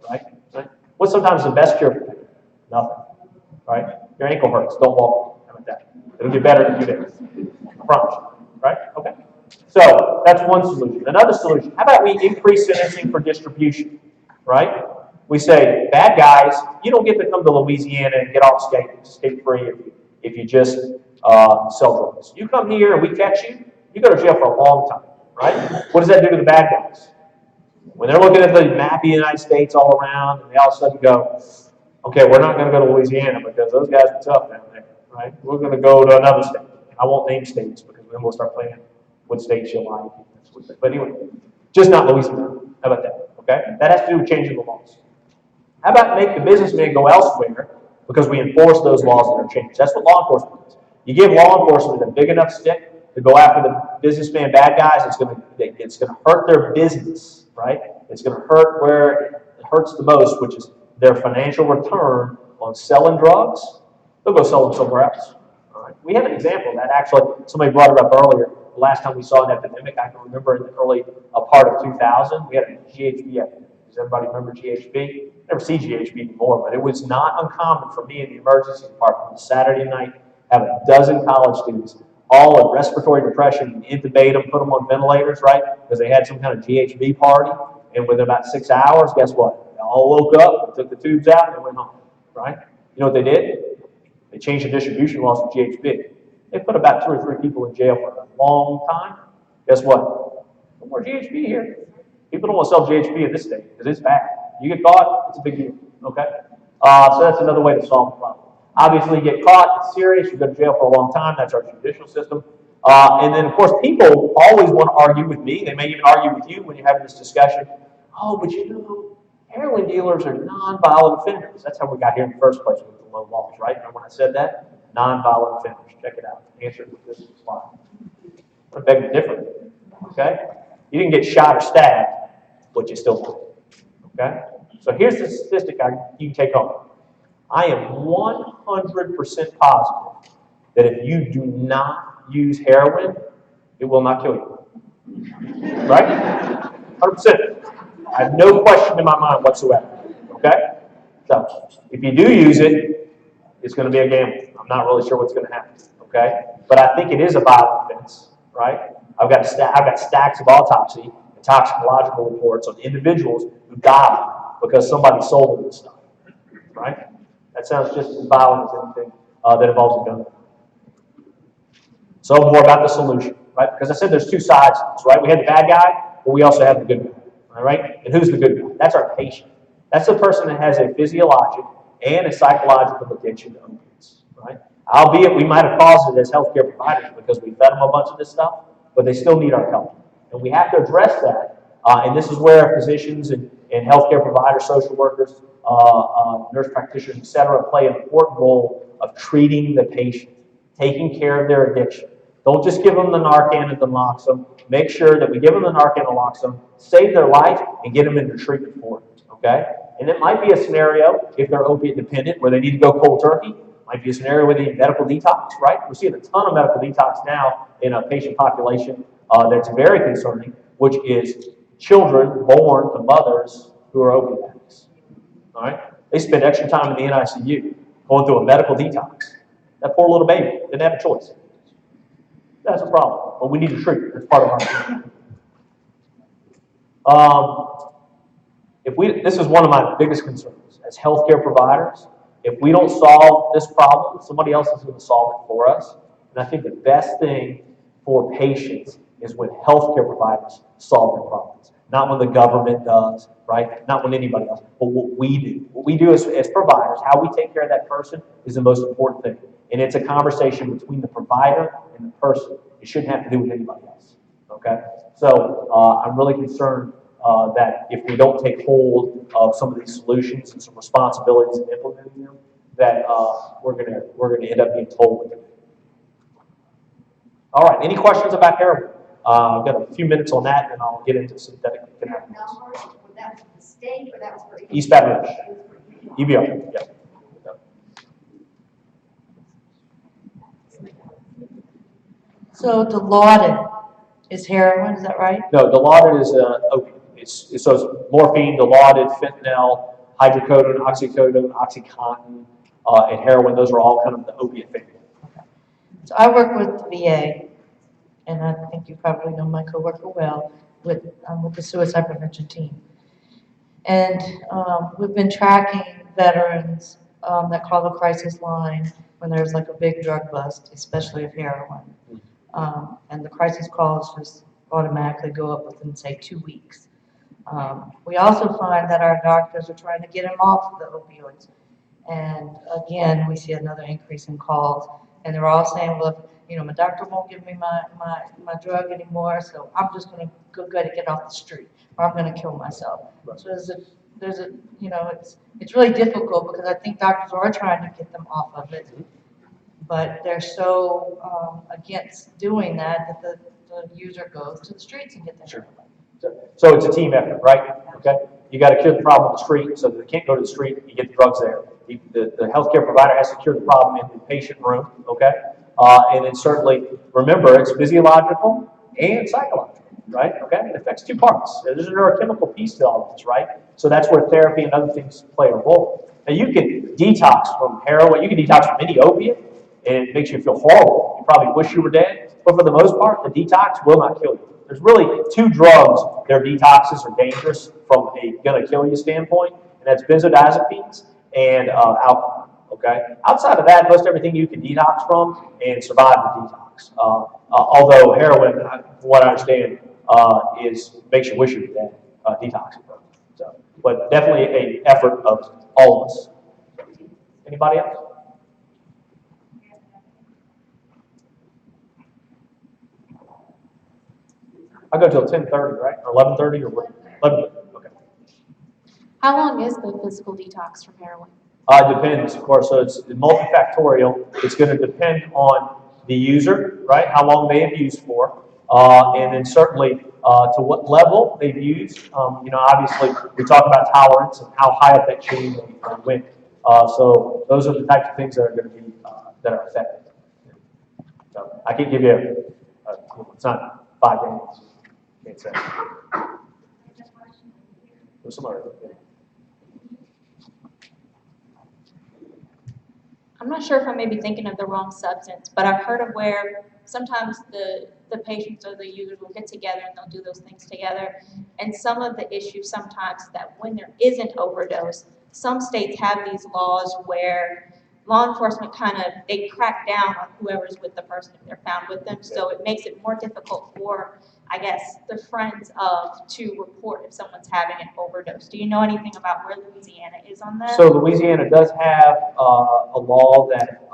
right? What's sometimes the best cure for pain? Nothing, right? Your ankle hurts. Don't walk. How about that? It'll get better in a few days. I promise you, right? Okay. So that's one solution. Another solution, how about we increase sentencing for distribution, right? We say, bad guys, you don't get to come to Louisiana and get off skate-free if you just sell drugs. You come here and we catch you, you go to jail for a long time, right? What does that do to the bad guys? When they're looking at the map of the United States all around, and they all of a sudden go, okay, we're not going to go to Louisiana because those guys are tough down there, right? We're going to go to another state. I won't name states because then we'll start playing what states you like. But anyway, just not Louisiana. How about that? Okay? That has to do with changing the laws. How about make the businessman go elsewhere because we enforce those laws that are changed? That's what law enforcement is. You give law enforcement a big enough stick to go after the businessman bad guys, it's going to hurt their business, right? It's going to hurt where it hurts the most, which is their financial return on selling drugs. They'll go sell them somewhere else. All right? We have an example of that. Actually, somebody brought it up earlier. The last time we saw an epidemic, I can remember in the early part of 2000, we had a GHB epidemic. Does everybody remember GHB? Never see GHB anymore, but it was not uncommon for me in the emergency department on Saturday night, have a dozen college students, all in respiratory depression, intubate them, put them on ventilators, right? Because they had some kind of GHB party, and within about 6 hours, guess what? They all woke up, took the tubes out, and went home, right? You know what they did? They changed the distribution laws of GHB. They put about 2 or 3 people in jail for a long time. Guess what? No more GHB here. People don't want to sell GHB in this state because it's bad. You get caught, it's a big deal. Okay? So that's another way to solve the problem. Obviously, you get caught, it's serious, you go to jail for a long time. That's our judicial system. And then, of course, people always want to argue with me. They may even argue with you when you're having this discussion. Oh, but heroin dealers are nonviolent offenders. That's how we got here in the first place with the low laws, right? Remember when I said that? Nonviolent offenders. Check it out. Answer it with this slide. I beg to differ. Okay? You didn't get shot or stabbed, but you still died. Okay? So here's the statistic you can take home. I am 100% positive that if you do not use heroin, it will not kill you. Right? 100%. I have no question in my mind whatsoever. Okay? So, if you do use it, it's going to be a gamble. I'm not really sure what's going to happen. Okay? But I think it is a violent offense. Right? I've got stacks of autopsy and toxicological reports on individuals who died because somebody sold them this stuff. Right? That sounds just as violent as anything that involves a gun. So more about the solution, right? Because I said there's 2 sides to this, right? We have the bad guy, but we also have the good guy, all right? And who's the good guy? That's our patient. That's the person that has a physiologic and a psychological addiction to opiates, right? Albeit we might have caused it as healthcare providers because we fed them a bunch of this stuff, but they still need our help. And we have to address that. And this is where physicians and healthcare providers, social workers, nurse practitioners, et cetera, play an important role of treating the patient, taking care of their addiction. Don't just give them the Narcan and the Naloxone. Make sure that we give them the Narcan and Naloxone, save their life, and get them into treatment for it, okay? And it might be a scenario, if they're opiate dependent, where they need to go cold turkey. Might be a scenario where they need medical detox, right? We're seeing a ton of medical detox now in a patient population that's very concerning, which is children born to mothers who are opiate addicts. All right? They spend extra time in the NICU going through a medical detox. That poor little baby didn't have a choice. That's a problem. But we need to treat it. That's part of our treatment. This is one of my biggest concerns. As healthcare providers, if we don't solve this problem, somebody else is going to solve it for us. And I think the best thing for patients is when healthcare providers solve their problems. Not when the government does, right? Not when anybody else, but what we do. What we do as providers, how we take care of that person is the most important thing. And it's a conversation between the provider and the person. It shouldn't have to do with anybody else, okay? So I'm really concerned that if we don't take hold of some of these solutions and some responsibilities in implementing them, that we're gonna end up being told what to do. All right, any questions about heroin? I've got a few minutes on that, and I'll get into synthetic cannabinoids. Numbers, was that for the state or that was for? East Baton Rouge. EBR, yeah. So Dilaudid is heroin, is that right? No, Dilaudid is opiate. So it's morphine, Dilaudid, fentanyl, hydrocodone, oxycodone, OxyContin, and heroin. Those are all kind of the opiate family. So I work with the VA, and I think you probably know my coworker well, with the suicide prevention team. And we've been tracking veterans that call the crisis line when there's like a big drug bust, especially of heroin. And the crisis calls just automatically go up within, say, 2 weeks. We also find that our doctors are trying to get them off the opioids. And again, we see another increase in calls. And they're all saying, well, you know, my doctor won't give me my drug anymore, so I'm just going to go get off the street, or I'm going to kill myself. So there's a, you know, it's really difficult because I think doctors are trying to get them off of it, but they're so against doing that the user goes to the streets and get their Sure. So it's a team effort, right? Okay. You got to cure the problem on the street, so that they can't go to the street. You get the drugs there. The healthcare provider has to cure the problem in the patient room. Okay. And then certainly remember it's physiological and psychological, right? Okay. It affects two parts. There's a neurochemical piece to all of this, right? So that's where therapy and other things play a role. Now you can detox from heroin. You can detox from any opiate, and it makes you feel horrible. You probably wish you were dead. But for the most part, the detox will not kill you. There's really two drugs that are detoxes are dangerous from a gonna kill you standpoint, and that's benzodiazepines and alcohol. Okay. Outside of that, most everything you can detox from and survive the detox. Although heroin, from what I understand, makes you wish you were dead. Detoxing. So, but definitely an effort of all of us. Anybody else? I go till 10:30, right? Or 11:30 or what? 11:30. Okay. How long is the physical detox from heroin? It depends, of course. So it's multifactorial. It's going to depend on the user, right? How long they have used for, and then certainly to what level they've used. You know, obviously we talk about tolerance and how high up that chain they went. So those are the types of things that are going to be that are effective. So I can't give you it's not 5 days. Can't say. There's some other. Yeah. I'm not sure if I may be thinking of the wrong substance, but I've heard of where sometimes the patients or the users will get together and they'll do those things together. And some of the issues sometimes that when there is an overdose, some states have these laws where law enforcement they crack down on whoever's with the person if they're found with them. So it makes it more difficult for, I guess, the friends to report if someone's having an overdose. Do you know anything about where Louisiana is on that? So Louisiana does have a law that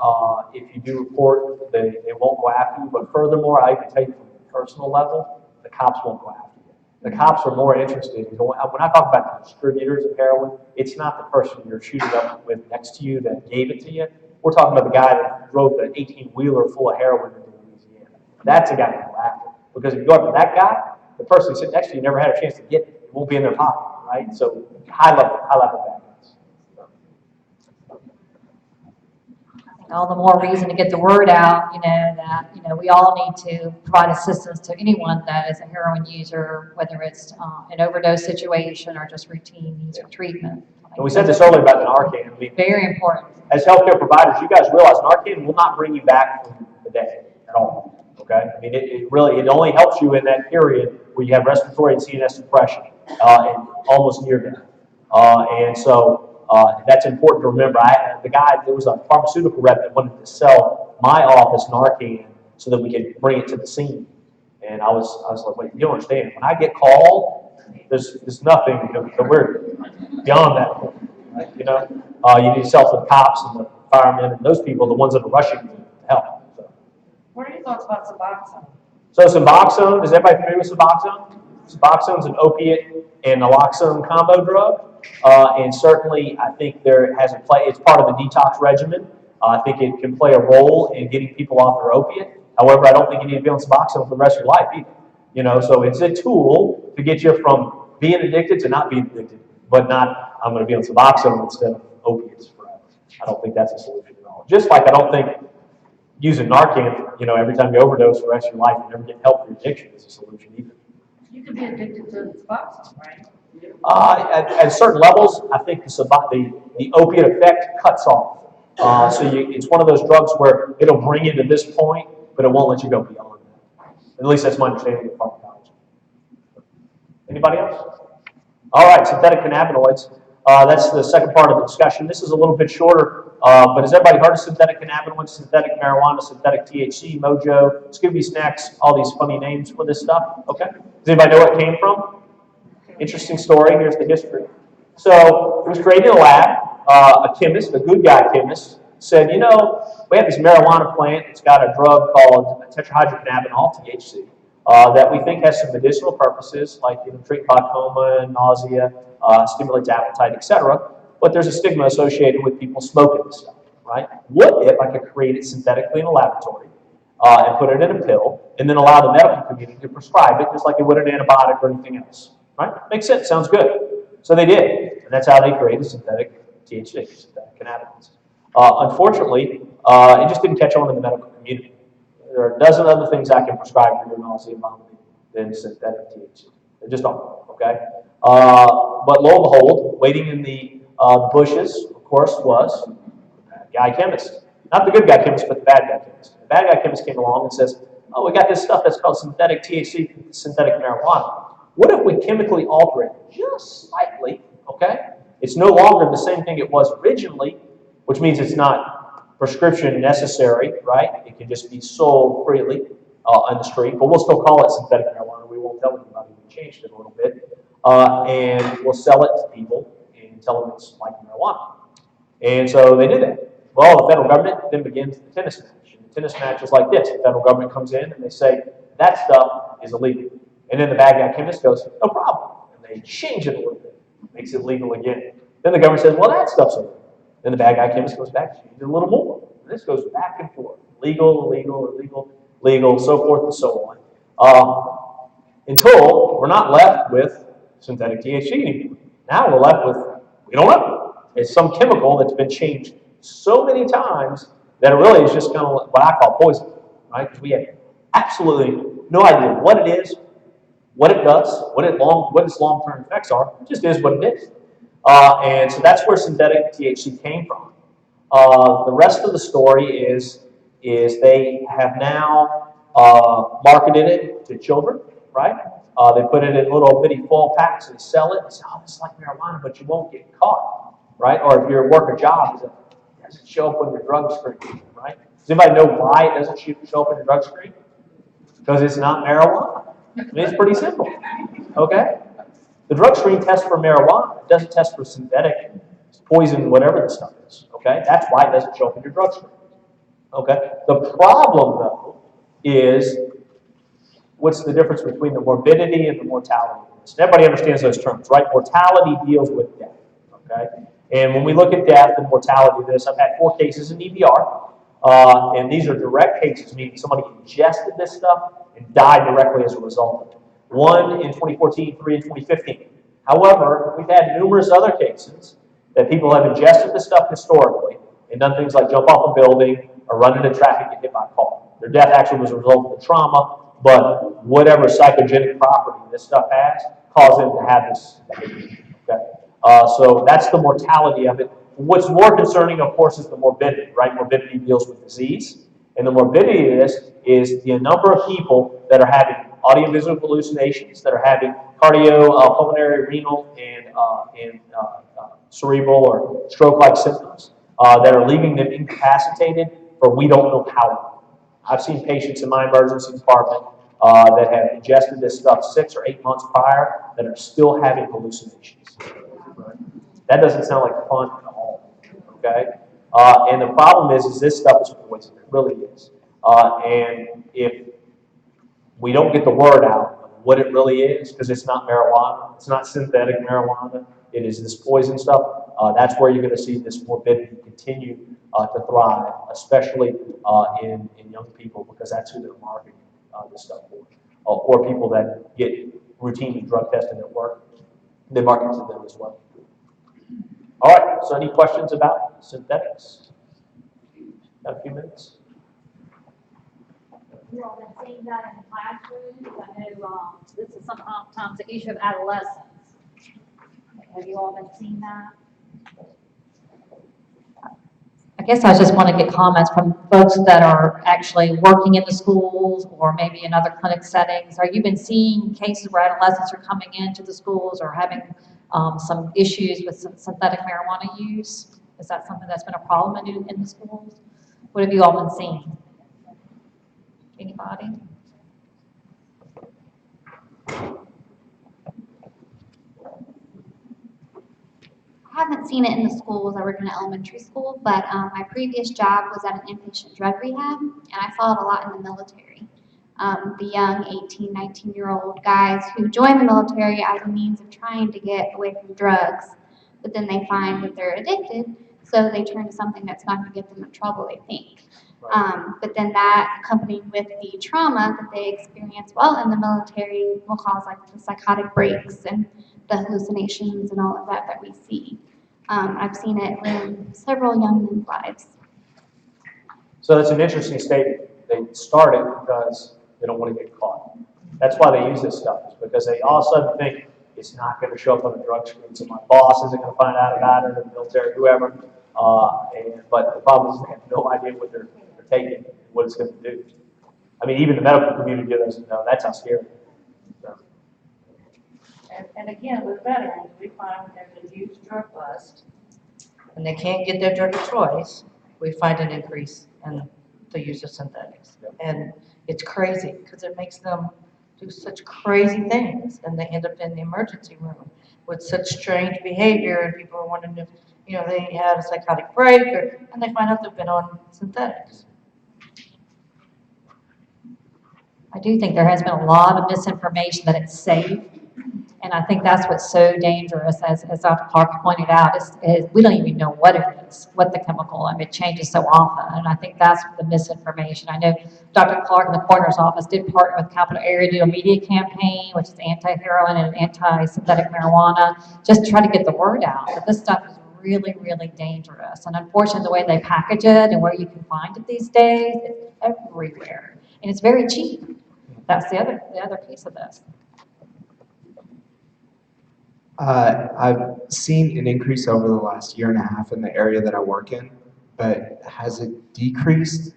if you do report, they won't go after you. But furthermore, I can tell you from a personal level, the cops won't go after you. The cops are more interested in going. When I talk about the distributors of heroin, it's not the person you're shooting up with next to you that gave it to you. We're talking about the guy that drove the 18-wheeler full of heroin into Louisiana. That's a guy to go after. Because if you go after that guy, the person sitting next to you never had a chance to get it. It won't be in their pocket, right? So high level bad guys. All the more reason to get the word out, that, we all need to provide assistance to anyone that is a heroin user, whether it's an overdose situation or just routine needs for treatment. And we said this earlier about Narcan. I mean, Very important. as healthcare providers, you guys realize Narcan will not bring you back from the day at all. Okay? I mean, it only helps you in that period where you have respiratory and CNS depression and almost near death. And so that's important to remember. There was a pharmaceutical rep that wanted to sell my office Narcan so that we could bring it to the scene. And I was like, wait, you don't understand. When I get called, there's nothing that we're beyond that point, right? You know, you need to sell to the cops and the firemen and those people, the ones that are rushing to help. So. What are your thoughts about Suboxone? So Suboxone, is everybody familiar with Suboxone? Suboxone is an opiate and naloxone combo drug. And certainly, I think it's part of the detox regimen. I think it can play a role in getting people off their opiate. However, I don't think you need to be on Suboxone for the rest of your life either. You know, so it's a tool to get you from being addicted to not being addicted, but not, I'm going to be on Suboxone instead of opiates forever. I don't think that's a solution at all. Just like I don't think using Narcan, you know, every time you overdose for the rest of your life and never get help for your addiction is a solution either. You could be addicted to Suboxone, right? At certain levels, I think the opiate effect cuts off. It's one of those drugs where it'll bring you to this point, but it won't let you go beyond that. At least that's my understanding of pharmacology. Anybody else? All right, synthetic cannabinoids. That's the second part of the discussion. This is a little bit shorter, but has everybody heard of synthetic cannabinoids, synthetic marijuana, synthetic THC, Mojo, Scooby Snacks, all these funny names for this stuff? Okay. Does anybody know where it came from? Interesting story. Here's the history. So it was created in a lab. A chemist, a good guy chemist, said, you know, we have this marijuana plant. It's got a drug called tetrahydrocannabinol, THC, that we think has some medicinal purposes, like treat glaucoma, nausea, stimulates appetite, etc. But there's a stigma associated with people smoking this stuff, right? What if I could create it synthetically in a laboratory and put it in a pill, and then allow the medical community to prescribe it just like it would an antibiotic or anything else, right? Makes sense. Sounds good. So they did, and that's how they created synthetic THC, synthetic cannabinoids. Unfortunately, it just didn't catch on in the medical community. There are a dozen other things I can prescribe for your nausea and vomiting than synthetic THC. They just aren't, okay? But lo and behold, waiting in the bushes, of course, was the bad guy chemist. Not the good guy chemist, but the bad guy chemist. The bad guy chemist came along and says, oh, we got this stuff that's called synthetic THC, synthetic marijuana. What if we chemically alter it just slightly, okay? It's no longer the same thing it was originally, which means it's not prescription necessary, right? It can just be sold freely on the street, but we'll still call it synthetic marijuana. We won't tell anybody we changed it a little bit. And we'll sell it to people and tell them it's like marijuana. And so they did that. Well, the federal government then begins the tennis match. And the tennis match is like this. The federal government comes in and they say, that stuff is illegal. And then the bad guy chemist goes, no problem. And they change it a little bit. Makes it legal again. Then the government says, well, that stuff's illegal. Then the bad guy chemist goes back, changes it a little more. And this goes back and forth. Legal, illegal, illegal, legal, so forth and so on. Until we're not left with synthetic THC anymore. Now we're left with, we don't know. It's some chemical that's been changed so many times that it really is just kind of what I call poison, right? Because we have absolutely no idea what it is, what it does, what its long-term effects are. It just is what it is. And so that's where synthetic THC came from. The rest of the story is they have now marketed it to children, right? They put it in little bitty foil packs and sell it. And say, oh, it's like marijuana, but you won't get caught, right? Or if you work a job, it doesn't show up on your drug screen, right? Does anybody know why it doesn't show up on your drug screen? Because it's not marijuana. I mean, it's pretty simple, okay? The drug screen tests for marijuana. It doesn't test for synthetic poison, whatever the stuff is, okay? That's why it doesn't show up in your drug screen, okay? The problem, though, is what's the difference between the morbidity and the mortality? And everybody understands those terms, right? Mortality deals with death, okay? And when we look at death and mortality of this, I've had 4 cases in EBR, and these are direct cases, meaning somebody ingested this stuff and died directly as a result of it. 1 in 2014, 3 in 2015. However, we've had numerous other cases that people have ingested this stuff historically and done things like jump off a building or run into traffic and get hit by a car. Their death actually was a result of the trauma, but whatever psychogenic property this stuff has caused them to have this behavior. Okay? So that's the mortality of it. What's more concerning, of course, is the morbidity, right? Morbidity deals with disease. And the morbidity of this is the number of people that are having audio-visual hallucinations, that are having cardiopulmonary, renal, and cerebral or stroke-like symptoms that are leaving them incapacitated for we don't know how long. I've seen patients in my emergency department that have ingested this stuff 6 or 8 months prior that are still having hallucinations. Right? That doesn't sound like fun at all. Okay, and the problem is this stuff is poison. It really is. And if we don't get the word out of what it really is, because it's not marijuana, it's not synthetic marijuana, it is this poison stuff, that's where you're going to see this morbidity continue to thrive, especially in young people, because that's who they're marketing this stuff for. Or people that get routinely drug tested at work, they market to them as well. All right, so any questions about synthetics? Got a few minutes? You all been seeing that in the classrooms? I know, this is sometimes the issue of adolescents. Have you all been seeing that? I guess I just want to get comments from folks that are actually working in the schools or maybe in other clinic settings. Are you been seeing cases where adolescents are coming into the schools or having some issues with synthetic marijuana use? Is that something that's been a problem in the schools? What have you all been seeing? Anybody? I haven't seen it in the schools. I work in an elementary school, but my previous job was at an inpatient drug rehab, and I saw it a lot in the military. The young 18, 19-year-old guys who join the military as a means of trying to get away from drugs, but then they find that they're addicted, so they turn to something that's not going to get them in trouble, they think. But then that, accompanied with the trauma that they experience while in the military, will cause like the psychotic breaks and the hallucinations and all of that that we see. I've seen it in several young men's lives. So that's an interesting statement. They start it because they don't want to get caught. That's why they use this stuff, is because they all of a sudden think it's not going to show up on the drug screen, so my boss isn't going to find out about it, or the military, whoever. But the problem is they have no idea what they're taking and what it's going to do. I mean, even the medical community doesn't know. That's how scary it is. So. And again, with veterans, we find when there's a huge drug bust, and they can't get their drug of choice, we find an increase in the use of synthetics. Yep. And it's crazy, because it makes them do such crazy things, and they end up in the emergency room with such strange behavior, and people are wanting to, they had a psychotic break, and they find out they've been on synthetics. I do think there has been a lot of misinformation that it's safe. And I think that's what's so dangerous, as Dr. Clark pointed out, is we don't even know what it is, what the chemical, it changes so often. And I think that's the misinformation. I know Dr. Clark in the coroner's office did partner with Capital Area to do a media campaign, which is anti-heroin and anti-synthetic marijuana, just to try to get the word out. But this stuff is really, really dangerous. And unfortunately, the way they package it and where you can find it these days, it's everywhere. And it's very cheap. That's the other piece of this. I've seen an increase over the last year and a half in the area that I work in, but has it decreased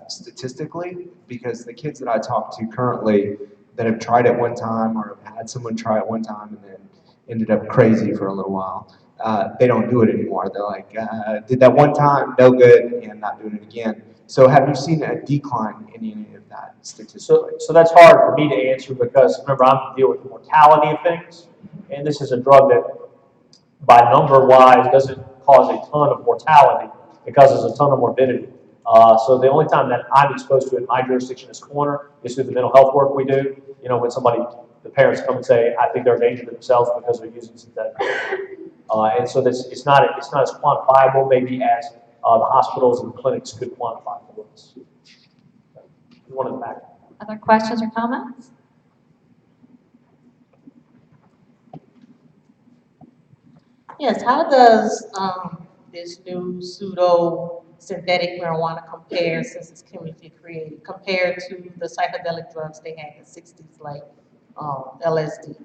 statistically? Because the kids that I talk to currently that have tried it one time or have had someone try it one time and then ended up crazy for a little while, they don't do it anymore. They're like, did that one time, no good, and not doing it again. So have you seen a decline in any of that statistically? So that's hard for me to answer, because remember, I'm dealing with the mortality of things. And this is a drug that, by number-wise, doesn't cause a ton of mortality. It causes a ton of morbidity. So the only time that I'm exposed to it in my jurisdiction as coroner is through the mental health work we do. When the parents come and say, I think they're a danger to themselves because they're using synthetic. And so it's not as quantifiable maybe as the hospitals and the clinics could quantify for us. One in the back. Other questions or comments? Yes, how does this new pseudo synthetic marijuana compare, since it's chemically created, compared to the psychedelic drugs they had in the 60s, like LSD?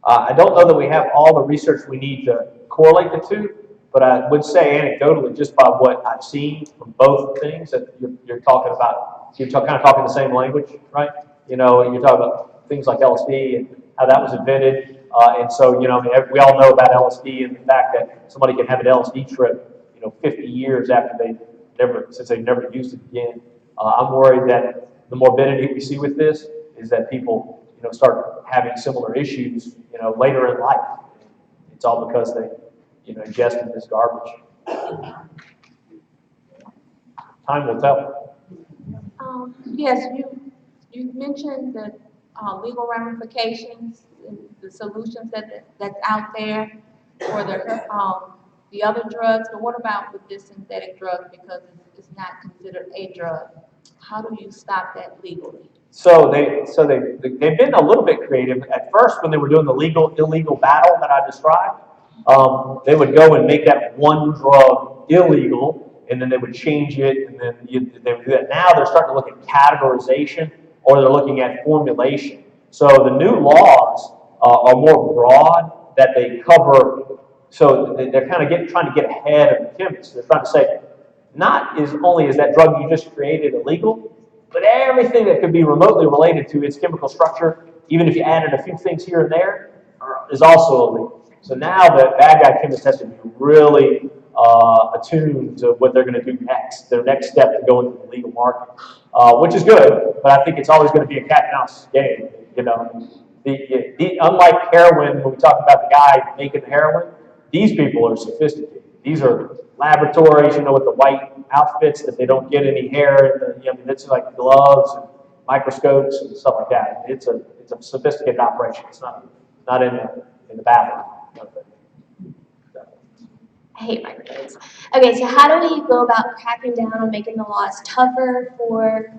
I don't know that we have all the research we need to correlate the two, but I would say anecdotally, just by what I've seen from both things, that you're talking about, kind of talking the same language, right? You're talking about things like LSD and how that was invented. And so, we all know about LSD and the fact that somebody can have an LSD trip, 50 years after since they've never used it again. I'm worried that the morbidity we see with this is that people, start having similar issues, later in life. It's all because they, ingested this garbage. Time will tell. Yes, you mentioned the legal ramifications and the solutions that's out there for the other drugs, but what about with this synthetic drug because it's not considered a drug? How do you stop that legally? So they've been a little bit creative. At first, when they were doing the illegal battle that I described, they would go and make that one drug illegal, and then they would change it, and then they would do that. Now they're starting to look at categorization, or they're looking at formulation. So the new laws are more broad, that they cover. So they're kind of trying to get ahead of the chemists. They're trying to say, not only is that drug you just created illegal, but everything that could be remotely related to its chemical structure, even if you added a few things here and there, is also illegal. So now the bad guy chemist has to be really attuned to what they're going to do next, their next step to go into the legal market, which is good, but I think it's always going to be a cat and mouse game. Unlike heroin, when we talk about the guy making the heroin, these people are sophisticated. These are laboratories, with the white outfits that they don't get any hair in the, it's like gloves and microscopes and stuff like that. It's a sophisticated operation. It's not in the bathroom. I hate microchips. Okay, so how do we go about cracking down on making the laws tougher for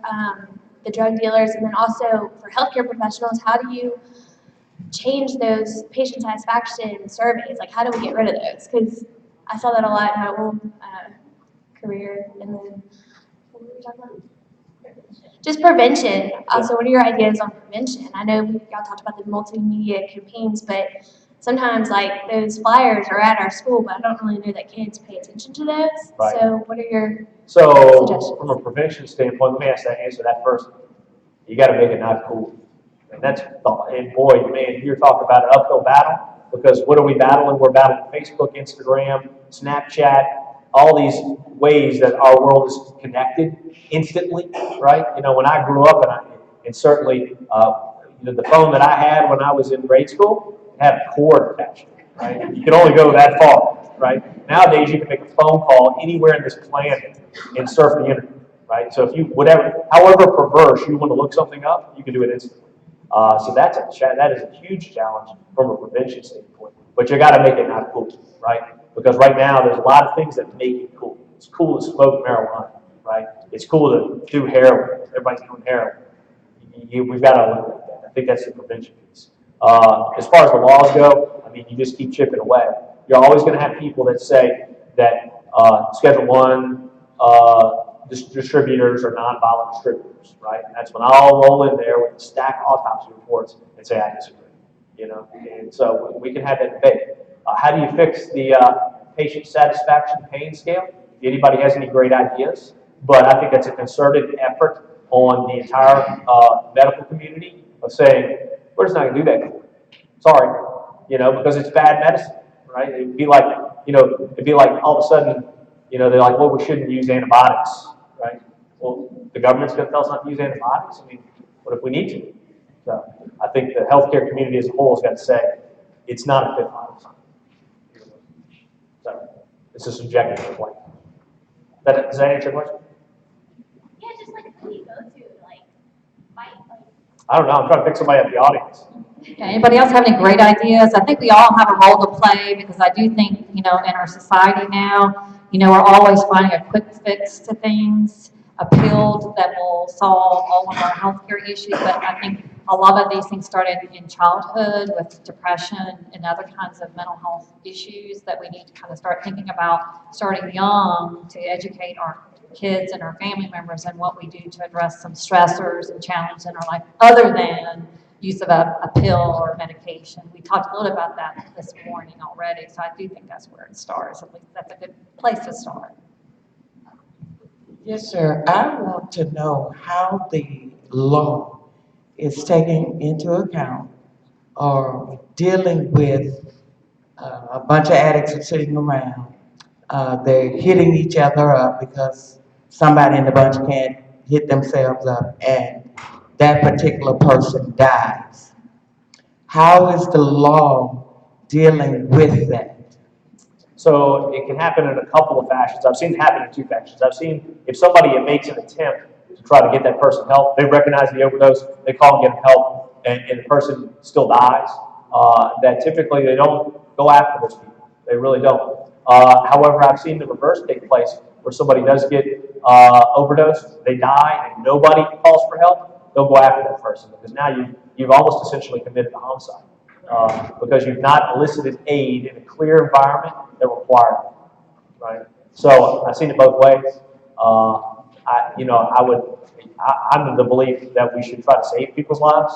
the drug dealers, and then also for healthcare professionals? How do you change those patient satisfaction surveys? Like, how do we get rid of those? Because I saw that a lot in my old career. And then, what were we talking about? Just prevention. Also, what are your ideas on prevention? I know y'all talked about the multimedia campaigns, but sometimes like those flyers are at our school, but I don't really know that kids pay attention to those. Right. So what are your So suggestions? from a prevention standpoint, let me answer that first. You got to make it not cool. And boy, man, you're talking about an uphill battle, because what are we battling? We're battling Facebook, Instagram, Snapchat, all these ways that our world is connected instantly, right? When I grew up, and certainly the phone that I had when I was in grade school had a cord attached to it, right? You could only go that far, right? Nowadays, you can make a phone call anywhere in this planet and surf the internet, right? So if however perverse you want to look something up, you can do it instantly. So that is a huge challenge from a prevention standpoint. But you got to make it not cool, right? Because right now there's a lot of things that make it cool. It's cool to smoke marijuana, right? It's cool to do heroin. Everybody's doing heroin. We've got to look at that. I think that's the prevention piece. As far as the laws go, you just keep chipping away. You're always going to have people that say that Schedule 1 distributors are nonviolent distributors, right? And that's when I'll roll in there with a stack of autopsy reports and say I disagree, And so we can have that debate. How do you fix the patient satisfaction pain scale? If anybody has any great ideas, but I think that's a concerted effort on the entire medical community of saying, we're just not going to do that. Sorry, because it's bad medicine, right? It'd be like all of a sudden, they're like, well, we shouldn't use antibiotics, right? Well, the government's going to tell us not to use antibiotics. What if we need to? So I think the healthcare community as a whole has got to say, it's not a fit model. So it's a subjective complaint. Does that answer your question? Yeah, just like who do you go to, I don't know. I'm trying to pick somebody at the audience. Okay, anybody else have any great ideas? I think we all have a role to play, because I do think, in our society now, we're always finding a quick fix to things, a pill that will solve all of our healthcare issues. But I think a lot of these things started in childhood with depression and other kinds of mental health issues that we need to kind of start thinking about starting young to educate our kids and our family members and what we do to address some stressors and challenges in our life other than use of a pill or medication. We talked a little about that this morning already, so I do think that's where it starts. At least that's a good place to start. Yes, sir. I want to know how the law is taking into account or dealing with a bunch of addicts are sitting around. They're hitting each other up because somebody in the bunch can't hit themselves up, and that particular person dies. How is the law dealing with that? So it can happen in a couple of fashions. I've seen it happen in two fashions. I've seen if somebody makes an attempt to try to get that person help, they recognize the overdose, they call and get them help, and the person still dies, that typically they don't go after those people. They really don't. However, I've seen the reverse take place where somebody does get overdosed, they die, and nobody calls for help, they'll go after that person because now you've almost essentially committed a homicide. Because you've not elicited aid in a clear environment that required it, right? So I've seen it both ways. I'm of the belief that we should try to save people's lives,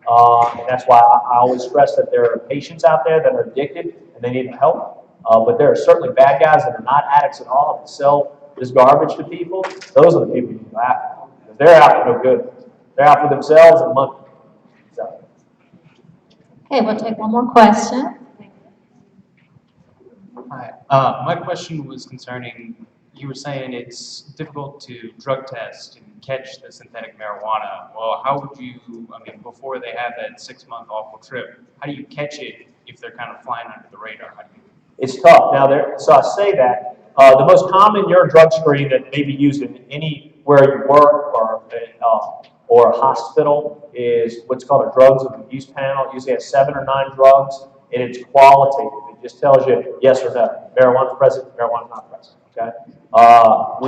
and that's why I always stress that there are patients out there that are addicted and they need help. But there are certainly bad guys that are not addicts at all and sell this garbage to people. Those are the people you go after. They're out for no good. They're out for themselves and money. So. Okay, we'll take one more question. Hi, my question was concerning, you were saying it's difficult to drug test and catch the synthetic marijuana. Well, how would you, before they have that 6-month awful trip, how do you catch it if they're kind of flying under the radar? How do you... It's tough. Now, so I say that, the most common drug screen that may be used in anywhere you work or a hospital is what's called a drugs of abuse panel. It usually has 7 or 9 drugs, and it's qualitative. It just tells you yes or no. Marijuana's present, marijuana's not present. Okay. I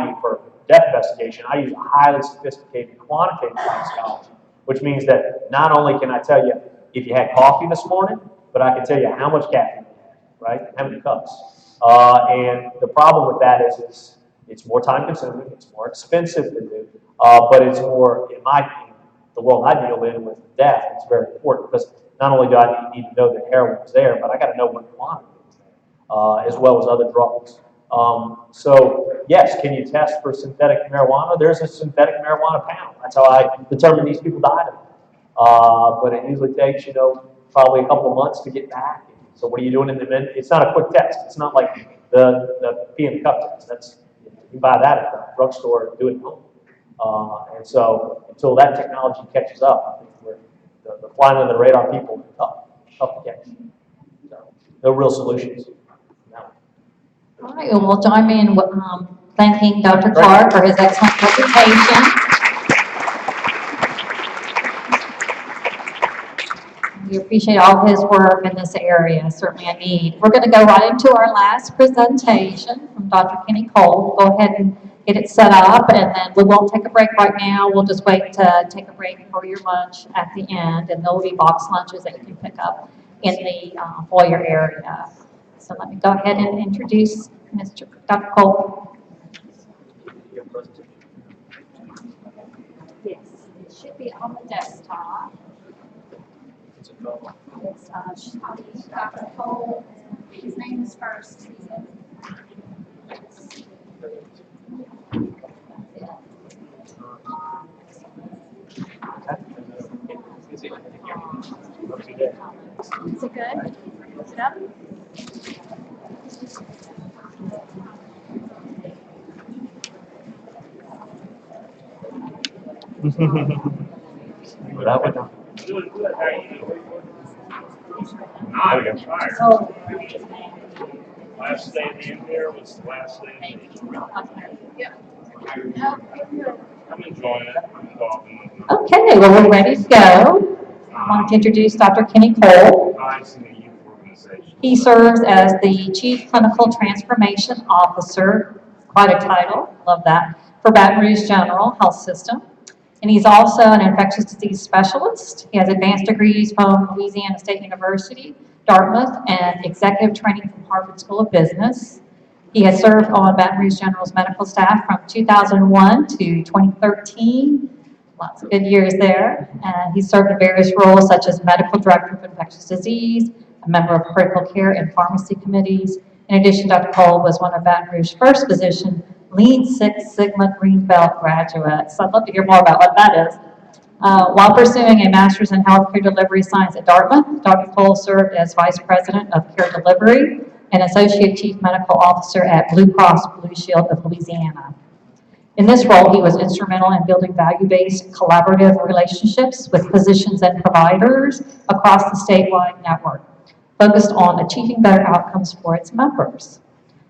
use for death investigation. I use a highly sophisticated quantitative toxicology, which means that not only can I tell you if you had coffee this morning, but I can tell you how much caffeine you had, right? How many cups. And the problem with that is it's more time consuming, it's more expensive to do, but it's more, in the world I deal in with death, it's very important because not only do I need to know that heroin is there, but I got to know what quantity is there, as well as other drugs. So yes, can you test for synthetic marijuana? There's a synthetic marijuana panel. That's how I determine these people died of it. But it usually takes, probably a couple of months to get back. So what are you doing in the minute? It's not a quick test. It's not like the pee in the cup test. You buy that at the drugstore and do it at home. And so until that technology catches up, I think the flying under the radar people are tough to catch. So no real solutions. No. All right, well, we'll join me in thanking Dr. Clark for his excellent presentation. We appreciate all of his work in this area, certainly a need. We're going to go right into our last presentation from Dr. Kenny Cole. We'll go ahead and get it set up, and then we won't take a break right now. We'll just wait to take a break for your lunch at the end, and there will be box lunches that you can pick up in the foyer area. So let me go ahead and introduce Dr. Cole. Yes, it should be on the desktop. It's Dr. Cole. His name is first. Is it good? Is it up? That would Doing good. How are you? There we go. So, Last day in there was the last day. I'm enjoying it. I'm involved. okay, well, we're ready to go. I want to introduce Dr. Kenny Cole. Nice in the youth organization. He serves as the Chief Clinical Transformation Officer, quite a title, love that, for Baton Rouge General Health System. And he's also an infectious disease specialist. He has advanced degrees from Louisiana State University, Dartmouth, and executive training from Harvard School of Business. He has served on Baton Rouge General's medical staff from 2001 to 2013. Lots of good years there. And he served in various roles such as medical director of infectious disease, a member of critical care and pharmacy committees. In addition, Dr. Cole was one of Baton Rouge's first physician Lean Six Sigma Green Belt graduates. I'd love to hear more about what that is. While pursuing a master's in healthcare delivery science at Dartmouth, Dr. Cole served as vice president of care delivery and associate chief medical officer at Blue Cross Blue Shield of Louisiana. In this role, he was instrumental in building value-based collaborative relationships with physicians and providers across the statewide network, focused on achieving better outcomes for its members.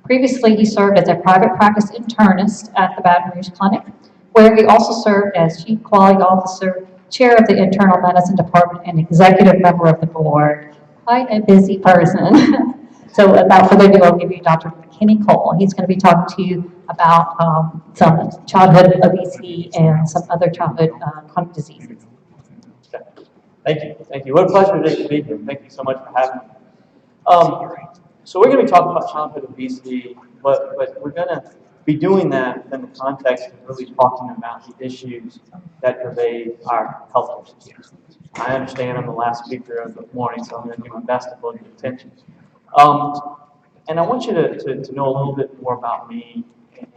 Previously, he served as a private practice internist at the Baton Rouge Clinic, where he also served as Chief Quality Officer, Chair of the Internal Medicine Department, and Executive Member of the Board. Quite a busy person. So without further ado, I'll give you Dr. Kenny Cole. He's going to be talking to you about some childhood obesity and some other childhood chronic diseases. Thank you. Thank you. What a pleasure it is to be here. Thank you so much for having me. So we're going to be talking about childhood obesity, but we're going to be doing that within the context of really talking about the issues that pervade our healthcare system. I understand I'm the last speaker of the morning, so I'm going to do my best to hold your attention. And I want you to know a little bit more about me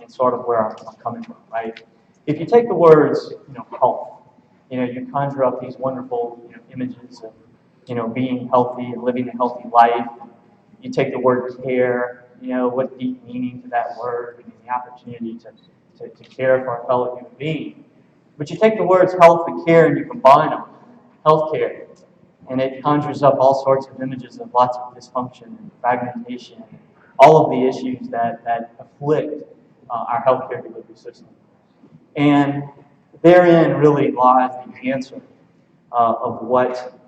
and sort of where I'm coming from, right? If you take the words, health, you conjure up these wonderful, images of, being healthy and living a healthy life. You take the word care, what deep meaning to that word, and the opportunity to care for a fellow human being. But you take the words health and care and you combine them, healthcare, and it conjures up all sorts of images of lots of dysfunction and fragmentation, and all of the issues that afflict our healthcare delivery system. And therein really lies the answer of what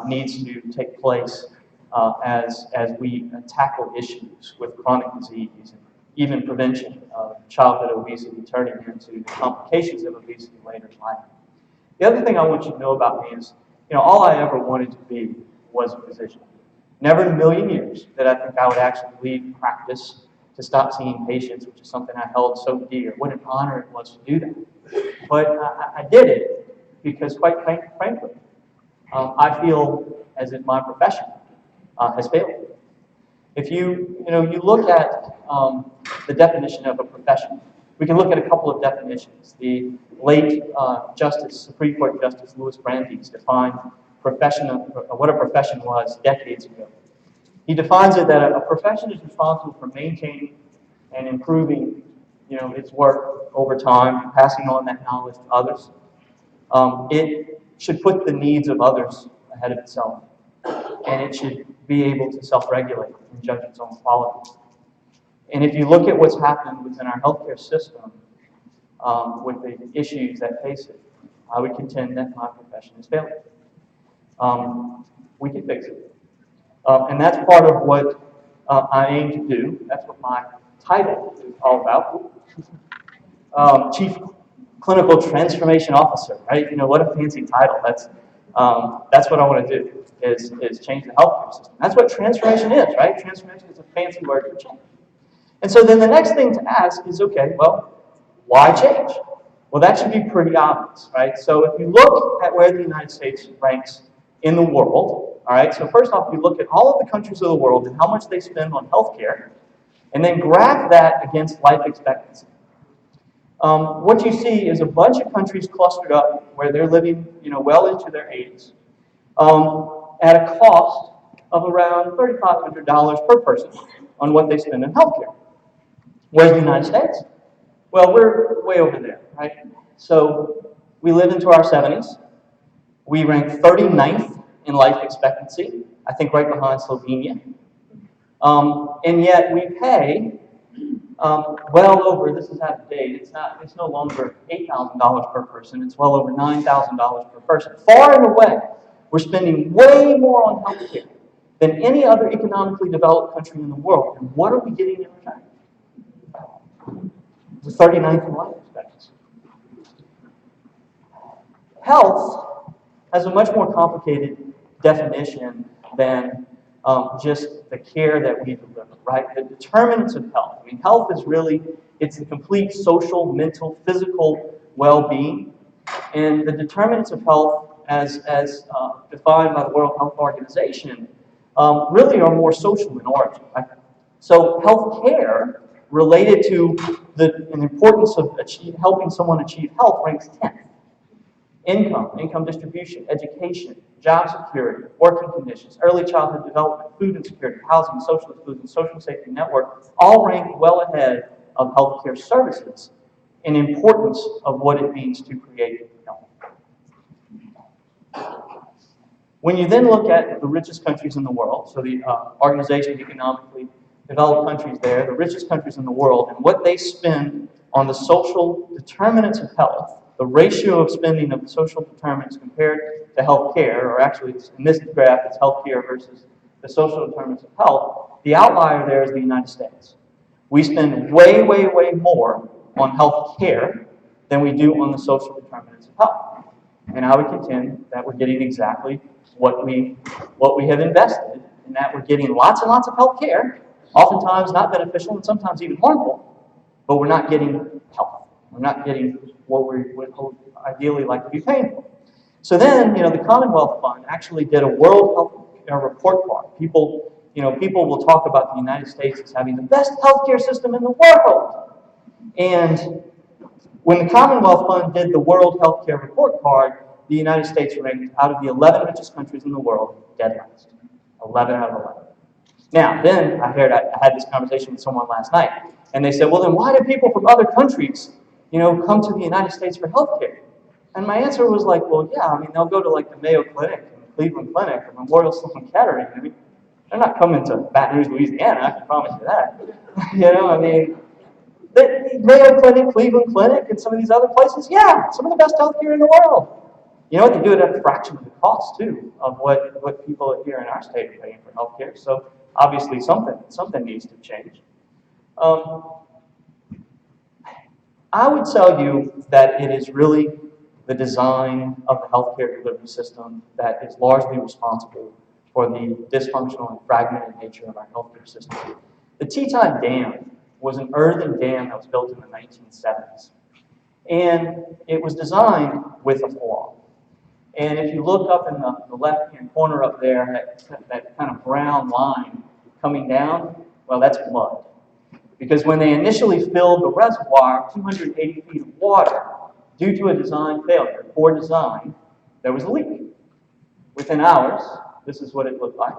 needs to take place as we tackle issues with chronic disease and even prevention of childhood obesity turning into the complications of obesity later in life. The other thing I want you to know about me is, all I ever wanted to be was a physician. Never in a million years did I think I would actually leave practice to stop seeing patients, which is something I held so dear. What an honor it was to do that. But I did it because, quite frankly, I feel as if my profession has failed. If you look at the definition of a profession, we can look at a couple of definitions. The late Supreme Court Justice Louis Brandeis defined what a profession was decades ago. He defines it that a profession is responsible for maintaining and improving, its work over time and passing on that knowledge to others. It should put the needs of others ahead of itself, and it should be able to self-regulate and judge its own quality. And if you look at what's happened within our healthcare system with the issues that face it, I would contend that my profession is failing. We can fix it. And that's part of what I aim to do. That's what my title is all about. Chief Clinical Transformation Officer, right? What a fancy title. That's what I want to do, is change the healthcare system. That's what transformation is, right? Transformation is a fancy word for change. And so then the next thing to ask is, okay, well, why change? Well, that should be pretty obvious, right? So if you look at where the United States ranks in the world, all right, so first off, you look at all of the countries of the world and how much they spend on healthcare, and then graph that against life expectancy. What you see is a bunch of countries clustered up where they're living, well into their 80s, at a cost of around $3,500 per person on what they spend in healthcare. Where's the United States? Well, we're way over there, right? So we live into our 70s. We rank 39th in life expectancy, I think right behind Slovenia. And yet we pay well over, this is out of date, it's no longer $8,000 per person, it's well over $9,000 per person. Far and away, we're spending way more on healthcare than any other economically developed country in the world. And what are we getting in return? We're 39th in life expectancy. Health has a much more complicated definition than just the care that we deliver, right? The determinants of health. I mean, health is really, it's the complete social, mental, physical well-being. And the determinants of health, as defined by the World Health Organization, really are more social in origin, right? So health care related to the importance of helping someone achieve health ranks 10th. Income distribution, education, job security, working conditions, early childhood development, food insecurity, housing, social inclusion, social safety network, all rank well ahead of healthcare services and importance of what it means to create health. When you then look at the richest countries in the world, so the Organization of Economically Developed Countries there, the richest countries in the world, and what they spend on the social determinants of health, the ratio of spending of social determinants compared to health care, or actually in this graph it's health care versus the social determinants of health, the outlier there is the United States. We spend way, way, way more on health care than we do on the social determinants of health. And I would contend that we're getting exactly what we have invested, in that we're getting lots and lots of health care, oftentimes not beneficial and sometimes even harmful, but we're not getting health. We're not getting what we would ideally like to be paying for. So then, the Commonwealth Fund actually did a World Health Report Card. People will talk about the United States as having the best healthcare system in the world. And when the Commonwealth Fund did the World Healthcare Report Card, the United States ranked out of the 11 richest countries in the world, dead last. 11 out of 11. Now, then I had this conversation with someone last night, and they said, well, then why do people from other countries, come to the United States for healthcare? And my answer was like, well, yeah, they'll go to like the Mayo Clinic, and the Cleveland Clinic, or Memorial Sloan Kettering. They're not coming to Baton Rouge, Louisiana, I can promise you that. The Mayo Clinic, Cleveland Clinic, and some of these other places, yeah, some of the best healthcare in the world. They do it at a fraction of the cost, too, of what people here in our state are paying for healthcare. So obviously something needs to change. I would tell you that it is really the design of the healthcare delivery system that is largely responsible for the dysfunctional and fragmented nature of our healthcare system. The Teton Dam was an earthen dam that was built in the 1970s. And it was designed with a flaw. And if you look up in the left-hand corner up there, that kind of brown line coming down, well, that's mud. Because when they initially filled the reservoir, 280 feet of water, due to a design failure, poor design, there was a leak. Within hours, this is what it looked like.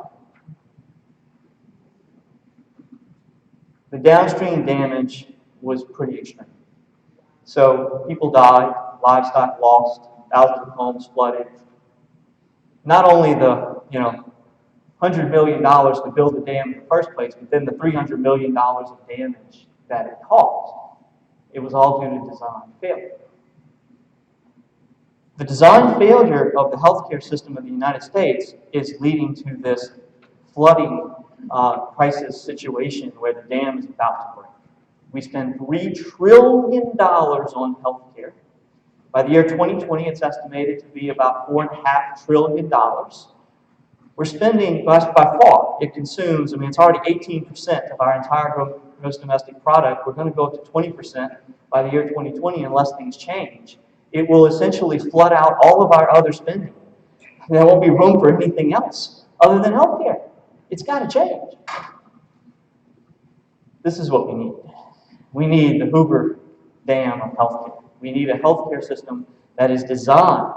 The downstream damage was pretty extreme. So people died, livestock lost, thousands of homes flooded. Not only the $100 million to build the dam in the first place, but then the $300 million of damage that it caused. It was all due to design failure. The design failure of the healthcare system of the United States is leading to this flooding crisis situation where the dam is about to break. We spend $3 trillion on healthcare. By the year 2020, it's estimated to be about $4.5 trillion. We're spending, by far, it consumes, it's already 18% of our entire gross domestic product. We're going to go up to 20% by the year 2020 unless things change. It will essentially flood out all of our other spending. There won't be room for anything else other than healthcare. It's got to change. This is what we need. We need the Hoover Dam of healthcare. We need a healthcare system that is designed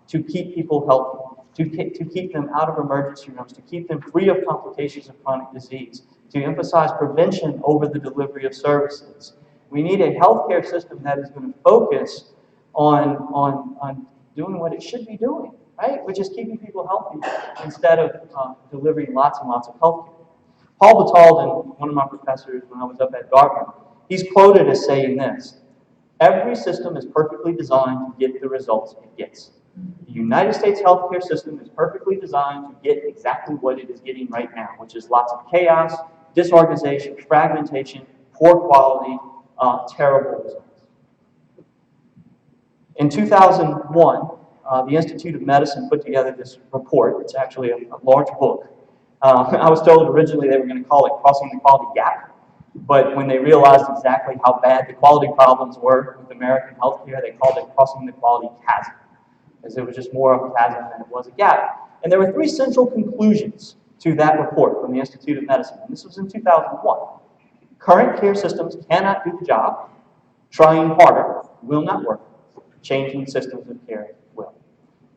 to keep people healthy, to keep them out of emergency rooms, to keep them free of complications of chronic disease, to emphasize prevention over the delivery of services. We need a healthcare system that is going to focus on doing what it should be doing, right? Which is keeping people healthy instead of delivering lots and lots of healthcare. Paul Batalden, one of my professors when I was up at Dartmouth, he's quoted as saying this: every system is perfectly designed to get the results it gets. The United States healthcare system is perfectly designed to get exactly what it is getting right now, which is lots of chaos, disorganization, fragmentation, poor quality, terrible results. In 2001, the Institute of Medicine put together this report. It's actually a large book. I was told originally they were going to call it Crossing the Quality Gap, but when they realized exactly how bad the quality problems were with American healthcare, they called it Crossing the Quality Chasm, as it was just more of a chasm than it was a gap. And there were 3 central conclusions to that report from the Institute of Medicine, and this was in 2001. Current care systems cannot do the job. Trying harder will not work. Changing systems of care will.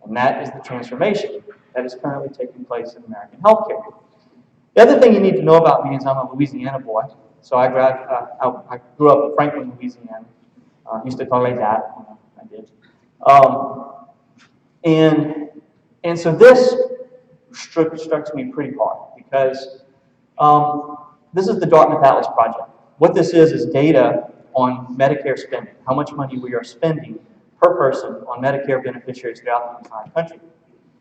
And that is the transformation that is currently taking place in American healthcare. The other thing you need to know about me is I'm a Louisiana boy. So I grew up in Franklin, Louisiana. Used to call it that. I did. And so this strikes me pretty hard because this is the Dartmouth Atlas Project. What this is data on Medicare spending, how much money we are spending per person on Medicare beneficiaries throughout the entire country.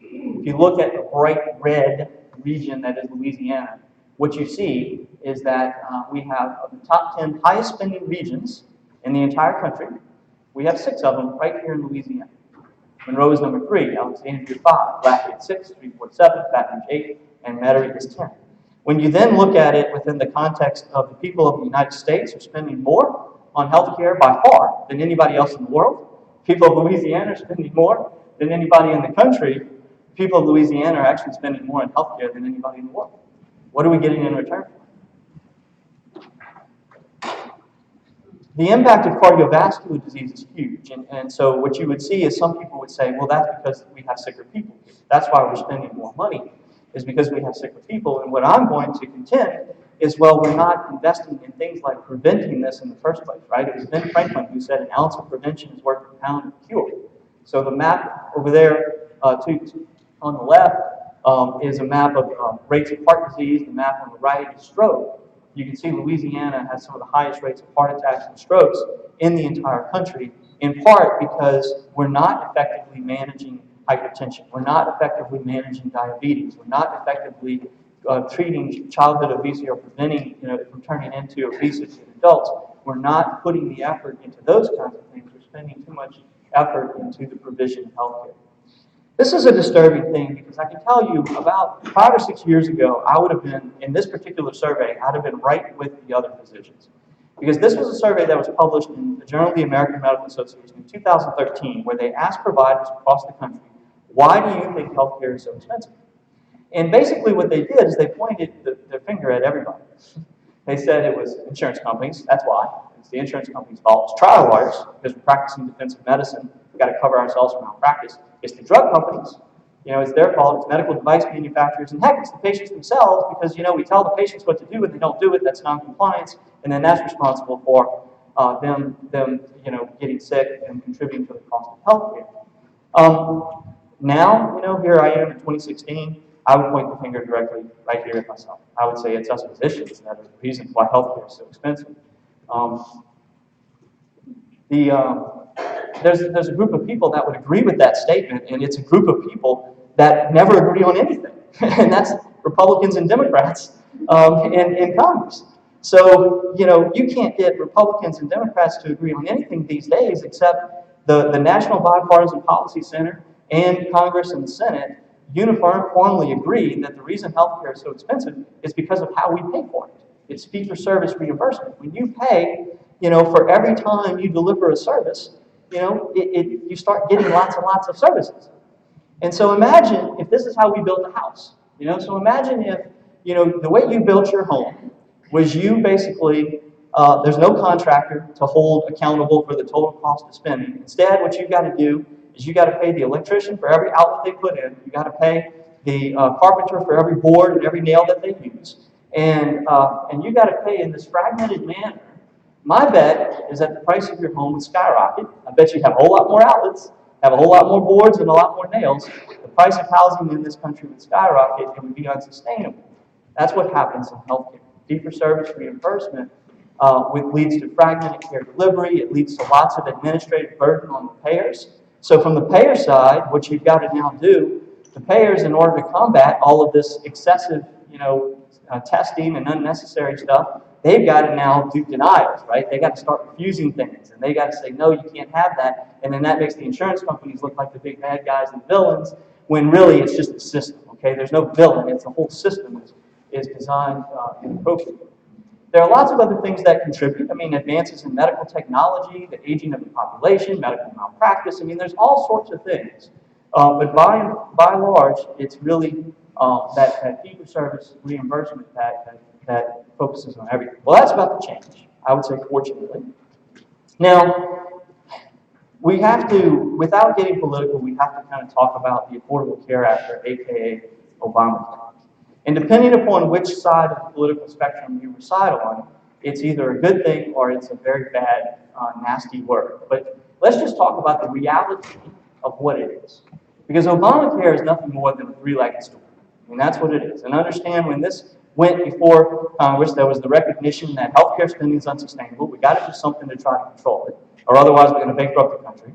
If you look at the bright red region that is Louisiana, what you see is that we have of the top 10 highest spending regions in the entire country, we have 6 of them right here in Louisiana. Monroe is number 3, Alexandria 5, Lafayette 6, Shreveport 7, Baton Rouge 8, and Metairie is 10. When you then look at it within the context of the people of the United States are spending more on healthcare by far than anybody else in the world, people of Louisiana are spending more than anybody in the country, people of Louisiana are actually spending more on healthcare than anybody in the world. What are we getting in return for? The impact of cardiovascular disease is huge, and so what you would see is some people would say, well, that's because we have sicker people. That's why we're spending more money, is because we have sicker people. And what I'm going to contend is, well, we're not investing in things like preventing this in the first place, right? It was Ben Franklin who said an ounce of prevention is worth a pound of cure. So the map over there on the left is a map of rates of heart disease. The map on the right is stroke. You can see Louisiana has some of the highest rates of heart attacks and strokes in the entire country, in part because we're not effectively managing hypertension. We're not effectively managing diabetes. We're not effectively treating childhood obesity or preventing it from turning into obesity in adults. We're not putting the effort into those kinds of things. We're spending too much effort into the provision of healthcare. This is a disturbing thing because I can tell you about 5 or 6 years ago, I would have been, in this particular survey, I'd have been right with the other physicians. Because this was a survey that was published in the Journal of the American Medical Association in 2013, where they asked providers across the country, why do you think healthcare is so expensive? And basically what they did is they pointed their finger at everybody. They said it was insurance companies, that's why. It's the insurance company's fault. It's trial lawyers, because we're practicing defensive medicine. We've got to cover ourselves from malpractice. It's the drug companies. It's their fault. It's medical device manufacturers. And heck, it's the patients themselves because, we tell the patients what to do and they don't do it. That's noncompliance. And then that's responsible for them getting sick and contributing to the cost of healthcare. Now, here I am in 2016. I would point the finger directly right here at myself. I would say it's us physicians that are the reason why healthcare is so expensive. There's a group of people that would agree with that statement, and it's a group of people that never agree on anything, and that's Republicans and Democrats in Congress. So, you can't get Republicans and Democrats to agree on anything these days except the National Bipartisan Policy Center and Congress and the Senate uniformly agree that the reason healthcare is so expensive is because of how we pay for it. It's fee-for-service reimbursement. When you pay, for every time you deliver a service, you start getting lots and lots of services. And so imagine if this is how we built a house. So imagine if, the way you built your home was you basically, there's no contractor to hold accountable for the total cost of spending. Instead, what you've got to do is you got to pay the electrician for every outlet they put in. You got to pay the carpenter for every board and every nail that they use. And you got to pay in this fragmented manner. My bet is that the price of your home would skyrocket. I bet you'd have a whole lot more outlets, have a whole lot more boards and a lot more nails. The price of housing in this country would skyrocket and would be unsustainable. That's what happens in healthcare. Fee-for-service reimbursement leads to fragmented care delivery. It leads to lots of administrative burden on the payers. So from the payer side, what you've got to now do, the payers, in order to combat all of this excessive, testing and unnecessary stuff, they've got to now do denials, right? They got to start refusing things, and they got to say, no, you can't have that. And then that makes the insurance companies look like the big bad guys and villains, when really it's just a system, okay? There's no villain. It's the whole system is designed inappropriately. There are lots of other things that contribute. Advances in medical technology, the aging of the population, medical malpractice. There's all sorts of things. But by and large, it's really that fee-for-service reimbursement that focuses on everything. Well, that's about to change, I would say, fortunately. Now, we have to, without getting political, we have to kind of talk about the Affordable Care Act, or AKA Obamacare. And depending upon which side of the political spectrum you reside on, it's either a good thing or it's a very bad nasty word. But let's just talk about the reality of what it is. Because Obamacare is nothing more than a three-legged stool. I mean, that's what it is. And understand when this went before Congress, there was the recognition that healthcare spending is unsustainable. We got to do something to try to control it, or otherwise we're going to bankrupt the country.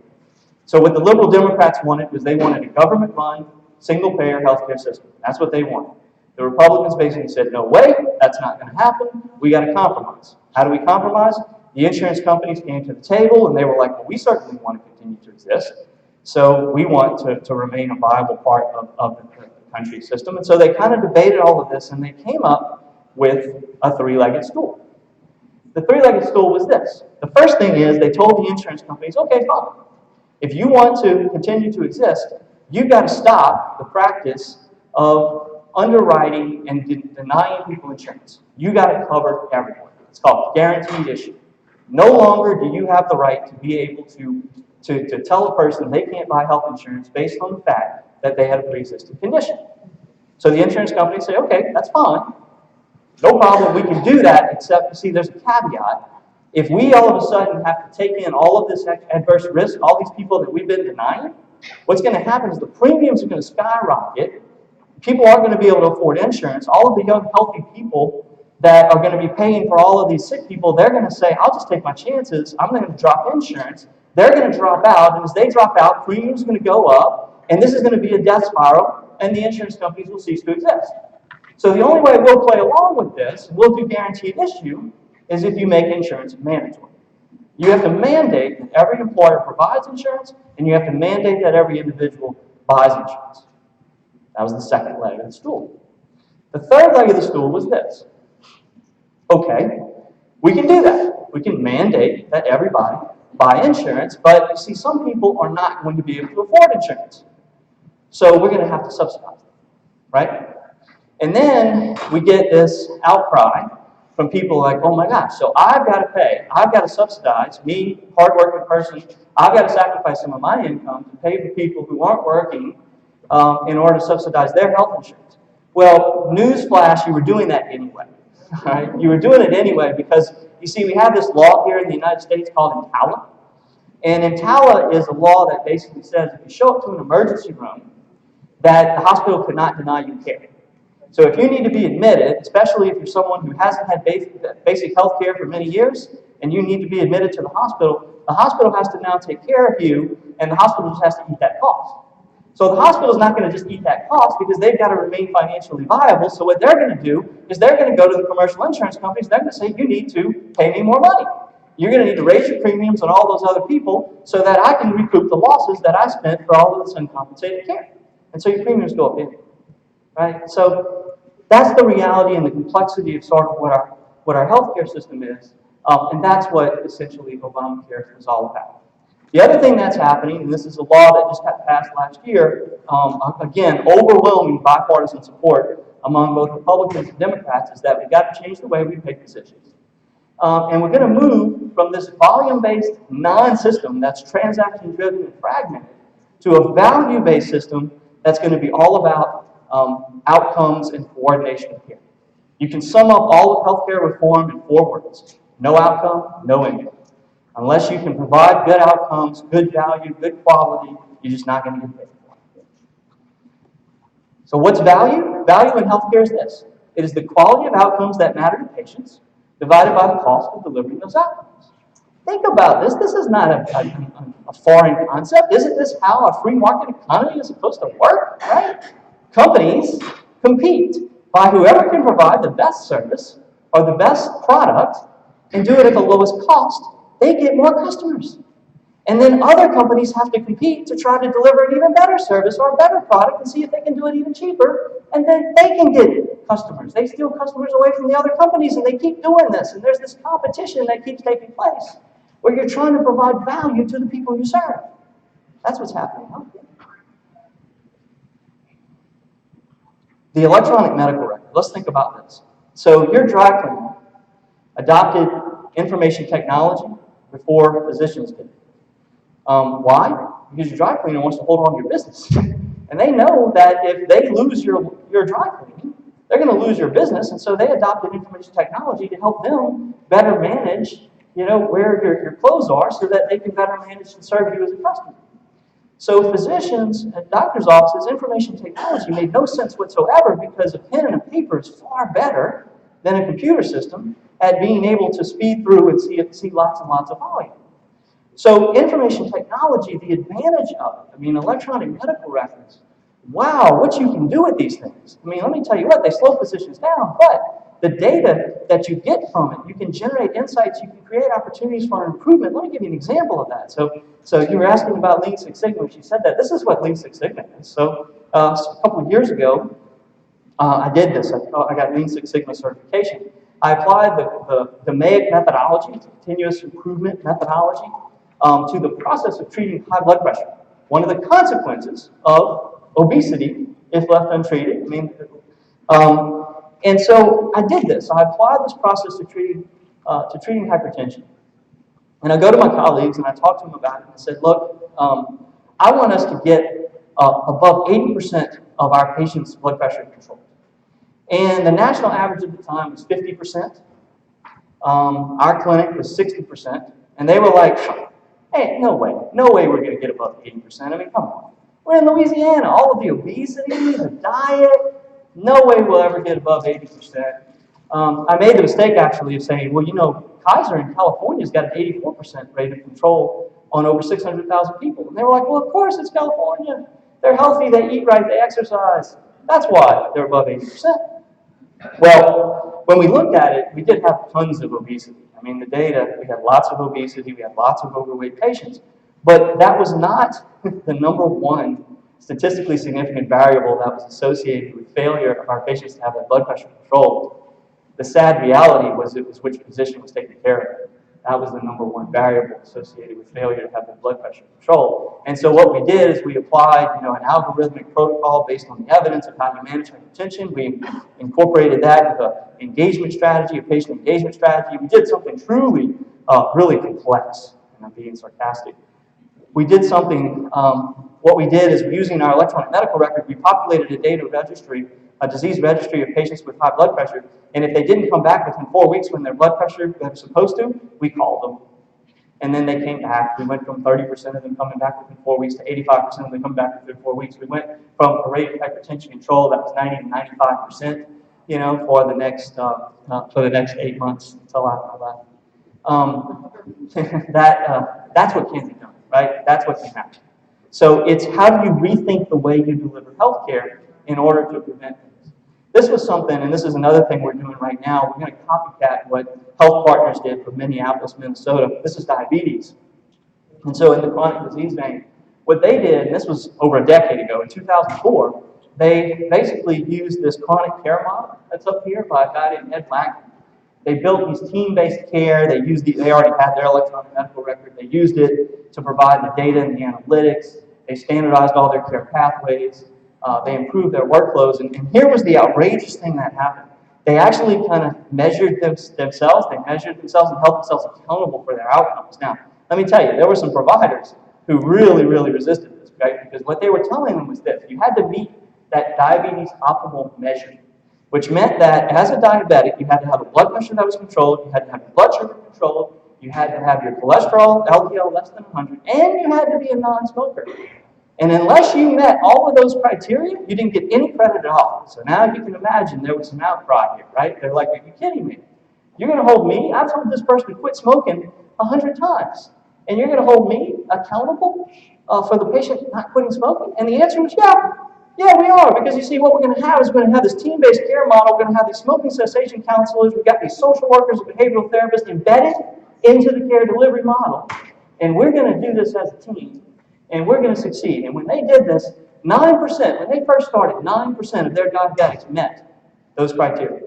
So what the liberal Democrats wanted was they wanted a government-run, single-payer healthcare system. That's what they wanted. The Republicans basically said, no way, that's not going to happen. We got to compromise. How do we compromise? The insurance companies came to the table and they were like, well, we certainly want to continue to exist. So we want to remain a viable part of the country system. And so they kind of debated all of this and they came up with a three-legged stool. The three-legged stool was this. The first thing is they told the insurance companies, okay, fine. If you want to continue to exist, you've got to stop the practice of underwriting and denying people insurance. You got to cover everyone. It's called guaranteed issue. No longer do you have the right to be able to tell a person they can't buy health insurance based on the fact that they had a pre-existing condition. So the insurance companies say, okay, that's fine. No problem, we can do that, except, see, there's a caveat. If we all of a sudden have to take in all of this adverse risk, all these people that we've been denying, what's going to happen is the premiums are going to skyrocket. People aren't going to be able to afford insurance. All of the young, healthy people that are going to be paying for all of these sick people, they're going to say, I'll just take my chances. I'm going to drop insurance. They're going to drop out, and as they drop out, premiums are going to go up, and this is going to be a death spiral, and the insurance companies will cease to exist. So the only way we'll play along with this, and we'll do guaranteed issue, is if you make insurance mandatory. You have to mandate that every employer provides insurance, and you have to mandate that every individual buys insurance. That was the second leg of the stool. The third leg of the stool was this. Okay, we can do that. We can mandate that everybody buy insurance, but you see, some people are not going to be able to afford insurance. So we're going to have to subsidize them, right? And then we get this outcry from people like, oh my gosh, so I've got to pay, I've got to subsidize, me, hardworking person, I've got to sacrifice some of my income to pay for people who aren't working in order to subsidize their health insurance. Well, newsflash, you were doing that anyway, right? You were doing it anyway because, you see, we have this law here in the United States called EMTALA. And EMTALA is a law that basically says if you show up to an emergency room, that the hospital could not deny you care. So if you need to be admitted, especially if you're someone who hasn't had basic health care for many years, and you need to be admitted to the hospital has to now take care of you, and the hospital just has to eat that cost. So the hospital is not going to just eat that cost because they've got to remain financially viable. So what they're going to do is they're going to go to the commercial insurance companies, they're going to say, you need to pay me more money. You're going to need to raise your premiums on all those other people so that I can recoup the losses that I spent for all of this uncompensated care. And so your premiums go up anyway, right? So that's the reality and the complexity of sort of what our healthcare system is, and that's what essentially Obamacare is all about. The other thing that's happening, and this is a law that just got passed last year, again, overwhelming bipartisan support among both Republicans and Democrats, is that we've got to change the way we pay physicians. And we're going to move from this volume-based non-system that's transaction-driven and fragmented to a value-based system that's going to be all about outcomes and coordination of care. You can sum up all of healthcare reform in 4 words. No outcome, no income. Unless you can provide good outcomes, good value, good quality, you're just not going to get paid for it. So what's value? Value in healthcare is this. It is the quality of outcomes that matter to patients divided by the cost of delivering those outcomes. Think about this. This is not a foreign concept. Isn't this how a free market economy is supposed to work, right? Companies compete by whoever can provide the best service or the best product and do it at the lowest cost. They get more customers. And then other companies have to compete to try to deliver an even better service or a better product and see if they can do it even cheaper, and then they can get customers. They steal customers away from the other companies, and they keep doing this, and there's this competition that keeps taking place where you're trying to provide value to the people you serve. That's what's happening. The electronic medical record. Let's think about this. So your dry cleaner adopted information technology before physicians did. Why? Because your dry cleaner wants to hold on to your business. And they know that if they lose your dry cleaning, they're going to lose your business. And so they adopted information technology to help them better manage where your clothes are so that they can better manage and serve you as a customer. So physicians and doctors' offices, information technology made no sense whatsoever because a pen and a paper is far better than a computer system at being able to speed through and see lots and lots of volume. So information technology, the advantage of it, electronic medical records, wow, what you can do with these things. Let me tell you what, they slow physicians down, but the data that you get from it, you can generate insights, you can create opportunities for improvement. Let me give you an example of that. So you were asking about Lean Six Sigma. She said that. This is what Lean Six Sigma is. So a couple of years ago, I did this. I got Lean Six Sigma certification. I applied the MAIC methodology, continuous improvement methodology, to the process of treating high blood pressure. One of the consequences of obesity, if left untreated, and so I did this. I applied this process to treating hypertension. And I go to my colleagues and I talk to them about it and I said, look, I want us to get above 80% of our patients' blood pressure controlled. And the national average at the time was 50%. Our clinic was 60%. And they were like, hey, no way we're going to get above 80%. Come on. We're in Louisiana, all of the obesity, the diet, no way we'll ever get above 80%. I made the mistake actually of saying, well, Kaiser in California's got an 84% rate of control on over 600,000 people. And they were like, well, of course it's California. They're healthy, they eat right, they exercise. That's why they're above 80%. Well, when we looked at it, we did have tons of obesity. The data, we had lots of obesity, we had lots of overweight patients. But that was not the number one statistically significant variable that was associated with failure of our patients to have their blood pressure controlled. The sad reality was it was which physician was taking care of it. That was the number one variable associated with failure to have their blood pressure controlled. And so what we did is we applied, an algorithmic protocol based on the evidence of how you manage hypertension. We incorporated that with an engagement strategy, a patient engagement strategy. We did something truly, really complex, and I'm being sarcastic. We did something, what we did is using our electronic medical record, we populated a data registry, a disease registry of patients with high blood pressure, and if they didn't come back within 4 weeks when their blood pressure they were supposed to, we called them. And then they came back. We went from 30% of them coming back within 4 weeks to 85% of them coming back within 4 weeks. We went from a rate of hypertension control that was 90 to 95%, for the next 8 months until I left. That's what can be done, right? That's what can happen. So it's how do you rethink the way you deliver healthcare in order to prevent things. This was something, and this is another thing we're doing right now. We're going to copycat what Health Partners did for Minneapolis, Minnesota. This is diabetes. And so in the chronic disease vein, what they did, and this was over a decade ago, in 2004, they basically used this chronic care model that's up here by a guy named Ed Wagner. They built these team-based care. They already had their electronic medical record. They used it to provide the data and the analytics. They standardized all their care pathways. They improved their workflows. And here was the outrageous thing that happened. They actually kind of measured themselves. They measured themselves and held themselves accountable for their outcomes. Now, let me tell you, there were some providers who really, really resisted this, right? Because what they were telling them was this. You had to meet that diabetes optimal measure, which meant that as a diabetic, you had to have a blood pressure that was controlled, you had to have your blood sugar controlled, you had to have your cholesterol, LDL less than 100, and you had to be a non-smoker. And unless you met all of those criteria, you didn't get any credit at all. So now you can imagine there was some outcry here, right? They're like, are you kidding me? You're going to hold me? I've told this person to quit smoking 100 times. And you're going to hold me accountable for the patient not quitting smoking? And the answer was, yeah, we are. Because you see, what we're going to have is we're going to have this team-based care model. We're going to have these smoking cessation counselors. We've got these social workers and behavioral therapists embedded into the care delivery model. And we're going to do this as a team. And we're going to succeed. And when they did this, 9%, when they first started, 9% of their diabetics met those criteria.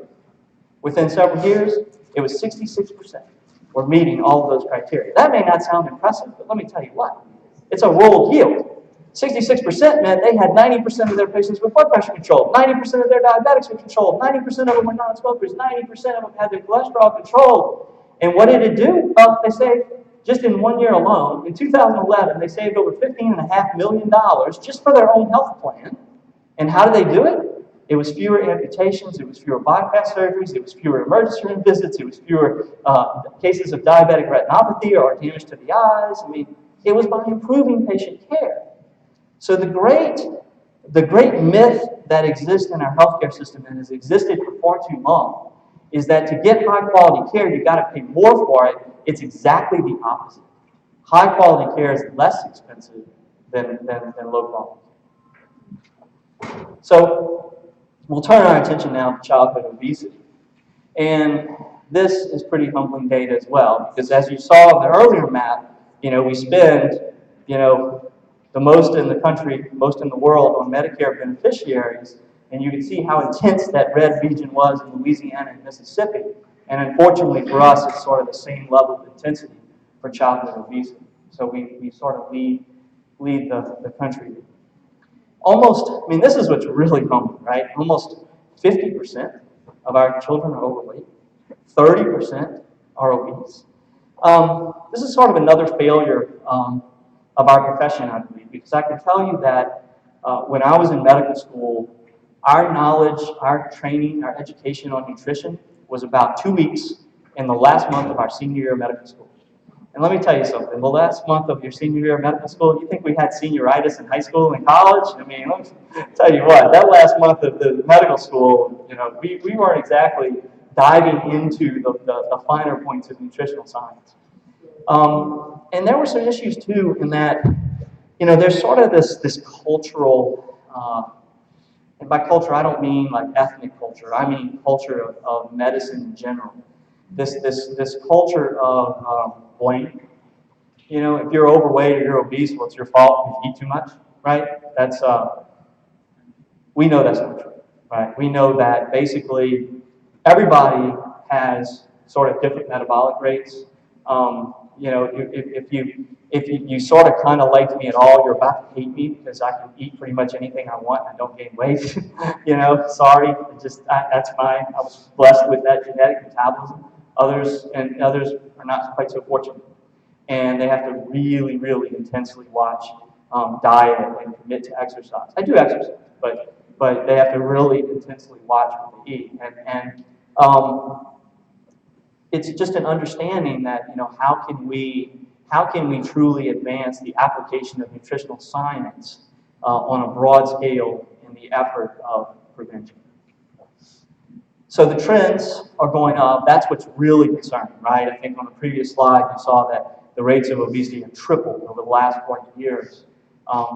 Within several years, it was 66% were meeting all of those criteria. That may not sound impressive, but let me tell you what. It's a rolled yield. 66% meant they had 90% of their patients with blood pressure controlled. 90% of their diabetics were controlled. 90% of them were non-smokers. 90% of them had their cholesterol controlled. And what did it do? They saved, just in 1 year alone, in 2011, they saved over $15.5 million just for their own health plan. And how did they do it? It was fewer amputations, it was fewer bypass surgeries, it was fewer emergency room visits, it was fewer cases of diabetic retinopathy or damage to the eyes. I mean, it was by improving patient care. So the great myth that exists in our healthcare system and has existed for far too long is that to get high quality care, you got to pay more for it. It's exactly the opposite. High quality care is less expensive than low quality. So we'll turn our attention now to childhood obesity. And this is pretty humbling data as well, because as you saw in the earlier map, we spend, the most in the country, most in the world on Medicare beneficiaries, and you can see how intense that red region was in Louisiana and Mississippi. And unfortunately for us, it's sort of the same level of intensity for childhood obesity. So we sort of lead the country. This is what's really humbling, right? Almost 50% of our children are overweight. 30% are obese. This is sort of another failure of our profession, I believe, because I can tell you that when I was in medical school, our knowledge, our training, our education on nutrition was about 2 weeks in the last month of our senior year of medical school. And let me tell you something, the last month of your senior year of medical school, you think we had senioritis in high school and college? Let me tell you what, that last month of the medical school, we weren't exactly diving into the finer points of nutritional science. And there were some issues too in that, there's sort of this cultural, and by culture I don't mean like ethnic culture, I mean culture of medicine in general. This culture of blame. If you're overweight or you're obese, well, it's your fault if you eat too much, right? We know that's not true, right? We know that basically everybody has sort of different metabolic rates. If you sort of kind of liked me at all, you're about to hate me because I can eat pretty much anything I want and I don't gain weight. Sorry, that's fine. I was blessed with that genetic metabolism. Others are not quite so fortunate, and they have to really, really intensely watch diet and commit to exercise. I do exercise, but they have to really intensely watch what they eat, and it's just an understanding that how can we truly advance the application of nutritional science on a broad scale in the effort of prevention. So the trends are going up. That's what's really concerning, right? I think on the previous slide you saw that the rates of obesity have tripled over the last 40 years,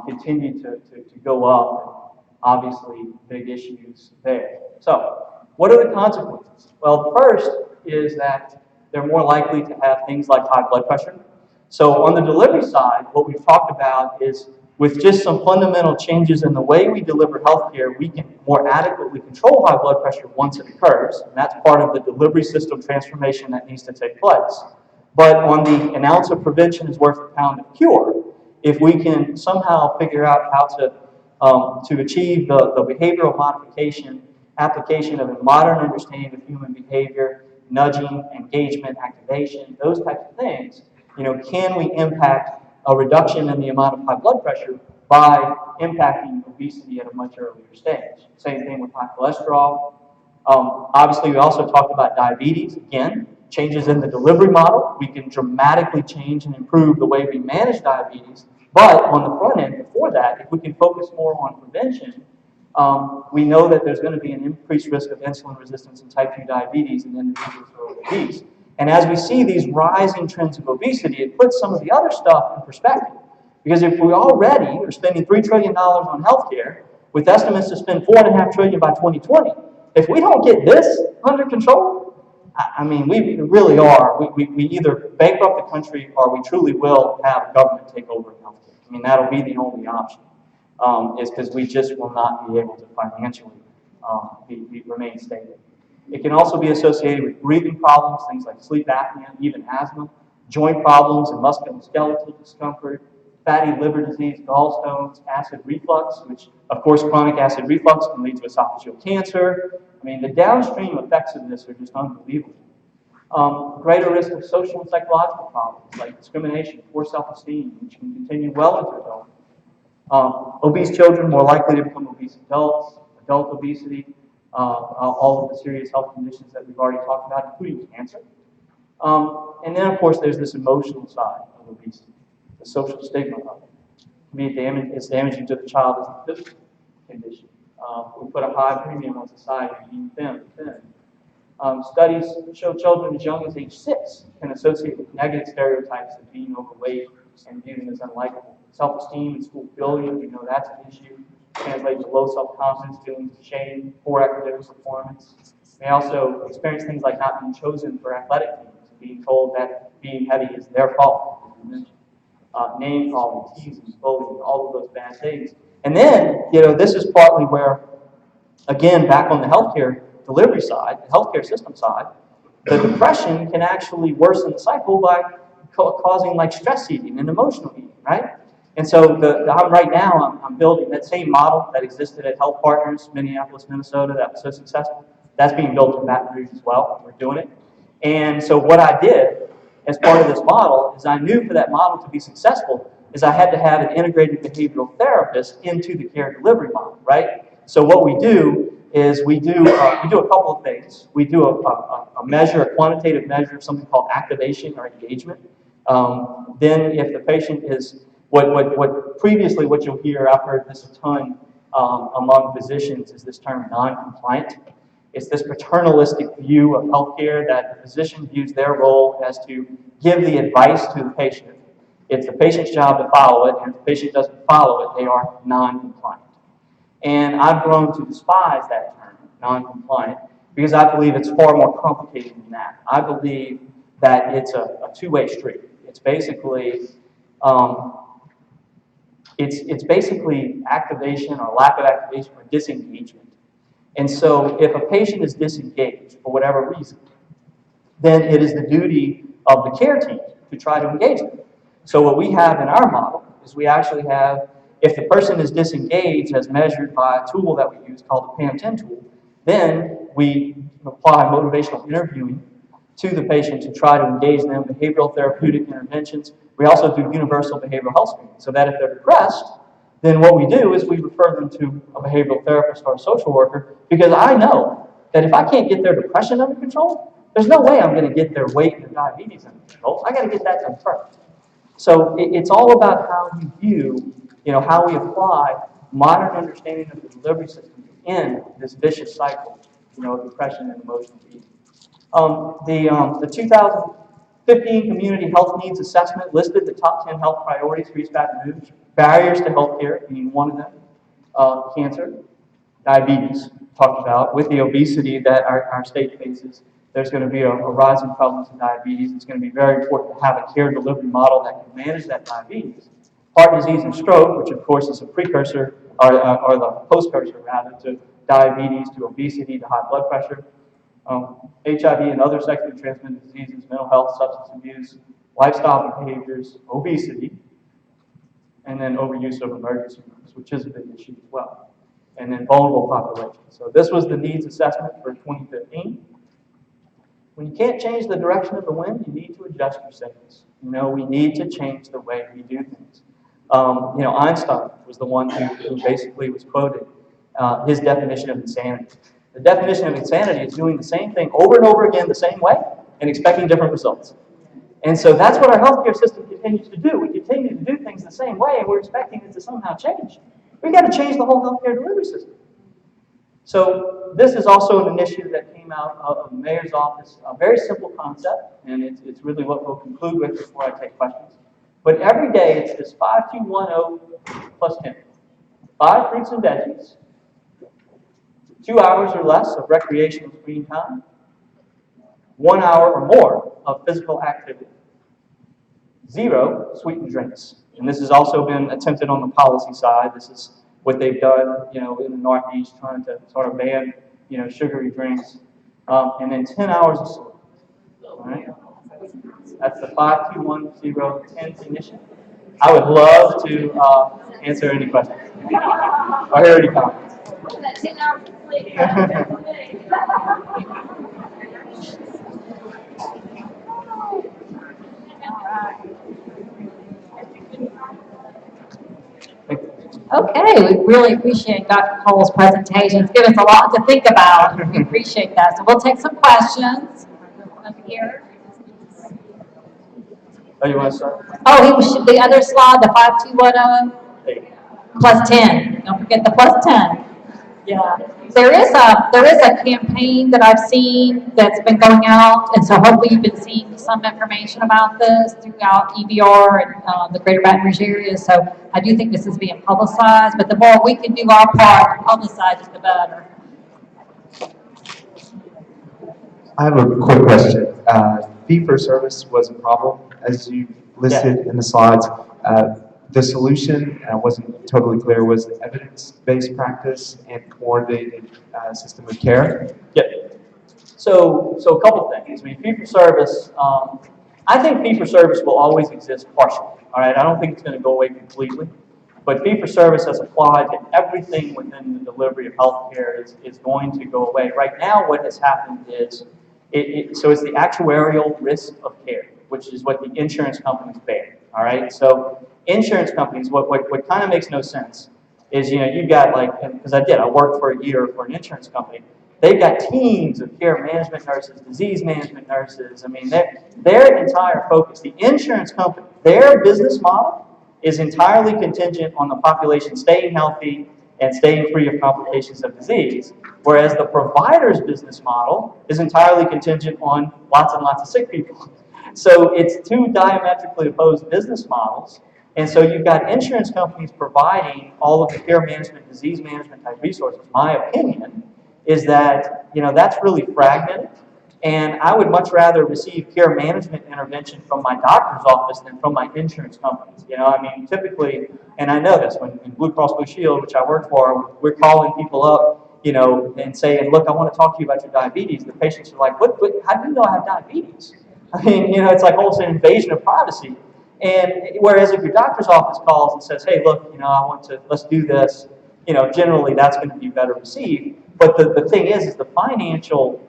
continue to go up. Obviously, big issues there. So, what are the consequences? Well, the first is that they're more likely to have things like high blood pressure. So on the delivery side, what we've talked about is with just some fundamental changes in the way we deliver healthcare, we can more adequately control high blood pressure once it occurs. And that's part of the delivery system transformation that needs to take place. But on the an ounce of prevention is worth a pound of cure, if we can somehow figure out how to achieve the behavioral modification, application of a modern understanding of human behavior, nudging, engagement, activation, those types of things, can we impact a reduction in the amount of high blood pressure by impacting obesity at a much earlier stage? Same thing with high cholesterol. Obviously, we also talked about diabetes. Again, changes in the delivery model. We can dramatically change and improve the way we manage diabetes. But on the front end, before that, if we can focus more on prevention, we know that there's going to be an increased risk of insulin resistance and type 2 diabetes in individuals who are obese. And as we see these rising trends of obesity, it puts some of the other stuff in perspective. Because if we already are spending $3 trillion on healthcare, with estimates to spend $4.5 trillion by 2020, if we don't get this under control, we really are. We either bankrupt the country or we truly will have government take over healthcare. That'll be the only option. Is because we just will not be able to financially remain stable. It can also be associated with breathing problems, things like sleep apnea, even asthma, joint problems and musculoskeletal discomfort, fatty liver disease, gallstones, acid reflux, which of course chronic acid reflux can lead to esophageal cancer. The downstream effects of this are just unbelievable. Greater risk of social and psychological problems like discrimination, poor self-esteem, which can continue well into adulthood. Obese children more likely to become obese adults, adult obesity, all of the serious health conditions that we've already talked about, including cancer. And then, of course, there's this emotional side of obesity, the social stigma of it. It's damaging to the child as a physical condition. We put a high premium on society being thin. Studies show children as young as age 6 can associate with negative stereotypes of being overweight and viewed as unlikable. Self-esteem and school failure, we know that's an issue. Translates to low self-confidence, feelings of shame, poor academic performance. They also experience things like not being chosen for athletic teams, being told that being heavy is their fault, name calling, teasing, bullying, all of those bad things. And then, this is partly where, again, back on the healthcare delivery side, the healthcare system side, the depression can actually worsen the cycle by causing like stress eating and emotional eating, right? And so right now I'm building that same model that existed at Health Partners, Minneapolis, Minnesota, that was so successful. That's being built in Baton Rouge as well. We're doing it. And so what I did as part of this model is I knew for that model to be successful is I had to have an integrated behavioral therapist into the care delivery model, right? So what we do is we do a couple of things. We do a measure, a quantitative measure of something called activation or engagement. Then if the patient is, previously what you'll hear, I've heard this a ton among physicians, is this term non-compliant. It's this paternalistic view of healthcare that the physician views their role as to give the advice to the patient. It's the patient's job to follow it, and if the patient doesn't follow it, they are non-compliant. And I've grown to despise that term, non-compliant, because I believe it's far more complicated than that. I believe that it's a two-way street. It's basically it's basically activation or lack of activation or disengagement. And so if a patient is disengaged for whatever reason, then it is the duty of the care team to try to engage them. So what we have in our model is we actually have, if the person is disengaged as measured by a tool that we use called the PAM-10 tool, then we apply motivational interviewing to the patient to try to engage them, behavioral therapeutic interventions. We also do universal behavioral health screening, so that if they're depressed, then what we do is we refer them to a behavioral therapist or a social worker, because I know that if I can't get their depression under control, there's no way I'm going to get their weight and their diabetes under control. I got to get that done first. So it's all about how you view, how we apply modern understanding of the delivery system in this vicious cycle, of depression and emotional eating. The 2015 Community Health Needs Assessment listed the top 10 health priorities for East Baton Rouge. Barriers to healthcare being one of them. Cancer, diabetes, talked about. With the obesity that our state faces, there's going to be a rising prevalence of diabetes. It's going to be very important to have a care delivery model that can manage that diabetes. Heart disease and stroke, which of course is a precursor, or the postcursor rather, to diabetes, to obesity, to high blood pressure. HIV and other sexually transmitted diseases, mental health, substance abuse, lifestyle behaviors, obesity, and then overuse of emergency rooms, which is a big issue as well. And then vulnerable populations. So this was the needs assessment for 2015. When you can't change the direction of the wind, you need to adjust your sails. We need to change the way we do things. Einstein was the one who basically was quoted his definition of insanity. The definition of insanity is doing the same thing over and over again the same way and expecting different results. And so that's what our healthcare system continues to do. We continue to do things the same way, and we're expecting it to somehow change. We've got to change the whole healthcare delivery system. So this is also an initiative that came out of the mayor's office, a very simple concept, and it's really what we'll conclude with before I take questions. But every day it's this 5210 plus 10. 5 fruits and veggies, 2 hours or less of recreational screen time, 1 hour or more of physical activity, 0 sweetened drinks. And this has also been attempted on the policy side. This is what they've done, in the Northeast, trying to sort of ban, sugary drinks. And then 10 hours of sleep. All right? That's the 5-2-1-0-10 initiative. I would love to answer any questions or hear any comments. Okay, we really appreciate Dr. Cole's presentation. It's given us a lot to think about. We appreciate that. So we'll take some questions over here. Oh, you want to start? Oh, the other slide, the 5210 Hey. plus 10. Don't forget the plus 10. Yeah. There is a campaign that I've seen that's been going out, and so hopefully you've been seeing some information about this throughout EBR and the greater Baton Rouge area. So I do think this is being publicized, but the more we can do our part to publicize it, the better. I have a quick question. Fee for service was a problem, as you listed in the slides. The solution, I wasn't totally clear, was evidence-based practice and coordinated system of care. Yep. So a couple things. I mean, fee for service, I think fee for service will always exist partially. All right, I don't think it's going to go away completely. But fee for service as applied to everything within the delivery of healthcare is going to go away. Right now, what has happened is, so it's the actuarial risk of care, which is what the insurance companies bear. All right, so insurance companies, what kind of makes no sense is, you've got because I worked for a year for an insurance company. They've got teams of care management nurses, disease management nurses. I mean, their entire focus, the insurance company, their business model is entirely contingent on the population staying healthy and staying free of complications of disease, whereas the provider's business model is entirely contingent on lots and lots of sick people. So it's two diametrically opposed business models. And so you've got insurance companies providing all of the care management, disease management type resources. My opinion is that, that's really fragmented. And I would much rather receive care management intervention from my doctor's office than from my insurance companies. Typically, and I know this, when in Blue Cross Blue Shield, which I work for, we're calling people up, and saying, look, I want to talk to you about your diabetes. The patients are like, what how do you know I have diabetes? I mean, it's like almost an invasion of privacy. And whereas if your doctor's office calls and says, hey, look, let's do this, generally that's going to be better received. But the thing is the financial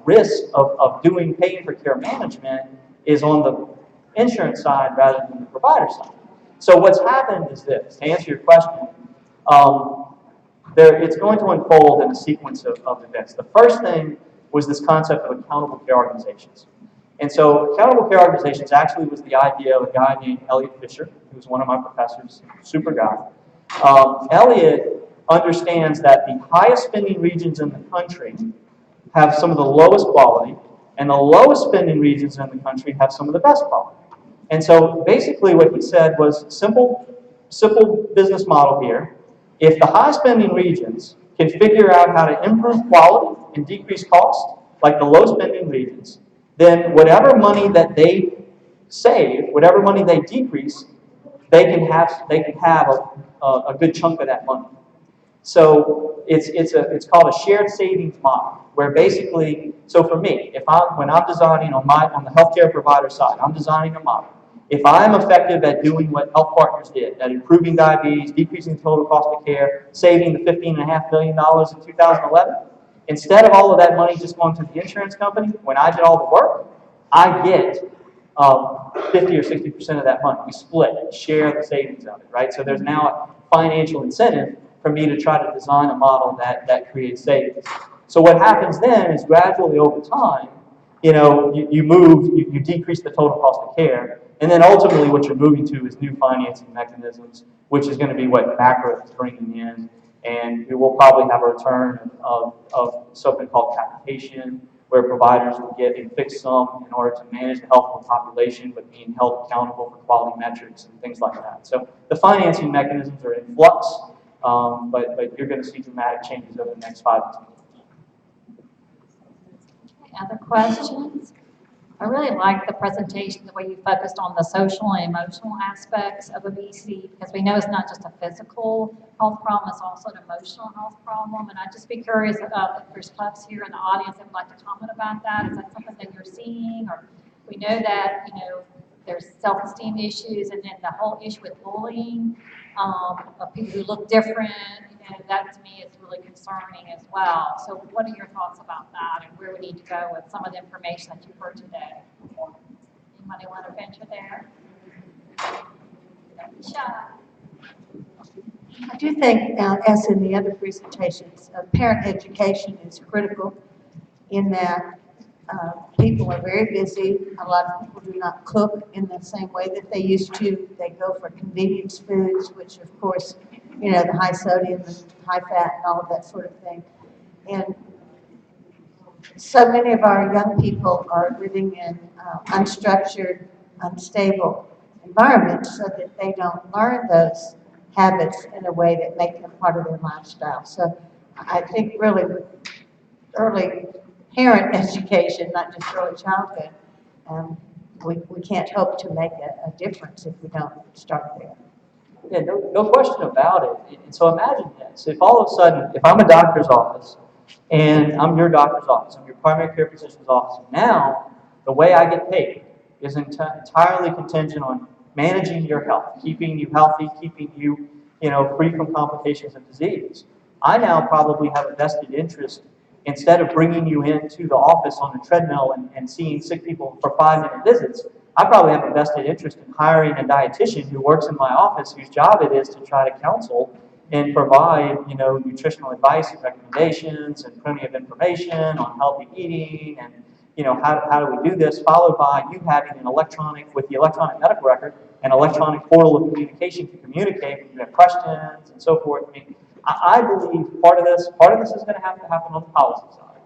risk of paying for care management is on the insurance side rather than the provider side. So what's happened is this, to answer your question, it's going to unfold in a sequence of events. The first thing was this concept of accountable care organizations. And so accountable care organizations actually was the idea of a guy named Elliot Fisher, who was one of my professors, super guy. Elliot understands that the highest spending regions in the country have some of the lowest quality, and the lowest spending regions in the country have some of the best quality. And so basically what he said was simple business model here. If the high spending regions can figure out how to improve quality and decrease cost, like the low spending regions, then whatever money that they save, whatever money they decrease, they can have a good chunk of that money. So it's called a shared savings model, where basically, so for me, when I'm designing on the healthcare provider side, I'm designing a model. If I'm effective at doing what Health Partners did, at improving diabetes, decreasing total cost of care, saving the $15.5 million in 2011, instead of all of that money just going to the insurance company, when I did all the work, I get 50 or 60% of that money. We split, share the savings of it, right? So there's now a financial incentive for me to try to design a model that creates savings. So what happens then is gradually over time, you decrease the total cost of care, and then ultimately what you're moving to is new financing mechanisms, which is going to be what macro is bringing in, and we will probably have a return of something called capitation, where providers will get a fixed sum in order to manage the health of the population, but being held accountable for quality metrics and things like that. So the financing mechanisms are in flux, but you're going to see dramatic changes over the next 5 to 10 years. Other questions? I really liked the presentation, the way you focused on the social and emotional aspects of obesity, because we know it's not just a physical health problem, it's also an emotional health problem. And I'd just be curious if there's folks here in the audience that would like to comment about that. Is that something that you're seeing? Or we know that, there's self-esteem issues, and then the whole issue with bullying of people who look different. That to me is really concerning as well. So what are your thoughts about that, and where we need to go with some of the information that you've heard today? Anybody want to venture there? Don't be shy. I do think, as in the other presentations, parent education is critical in that people are very busy. A lot of people do not cook in the same way that they used to. They go for convenience foods, which of course, you know, the high sodium and high fat and all of that sort of thing. And so many of our young people are living in unstructured, unstable environments so that they don't learn those habits in a way that make them part of their lifestyle. So I think really with early parent education, not just early childhood, we can't hope to make a difference if we don't start there. Yeah, no question about it. And so imagine this, if all of a sudden, if I'm a doctor's office, and I'm your doctor's office, I'm your primary care physician's office, now the way I get paid is entirely contingent on managing your health, keeping you healthy, keeping you, free from complications of disease. I now probably have a vested interest, instead of bringing you into the office on a treadmill and seeing sick people for 5-minute visits, I probably have a vested interest in hiring a dietitian who works in my office, whose job it is to try to counsel and provide, nutritional advice and recommendations and plenty of information on healthy eating and, how do we do this, followed by you having with the electronic medical record, an electronic portal of communication to communicate when you have questions and so forth. I mean, I believe part of this is going to have to happen on the policy side.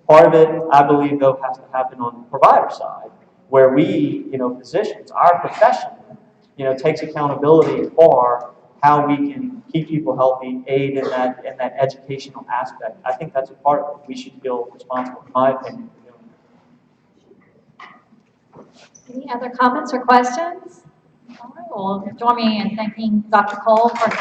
Part of it, I believe, though, has to happen on the provider side, where we, physicians, our profession, takes accountability for how we can keep people healthy, aid in that educational aspect. I think that's a part of it we should feel responsible, in my opinion, for doing. Any other comments or questions? All right, well, join me in thanking Dr. Cole for his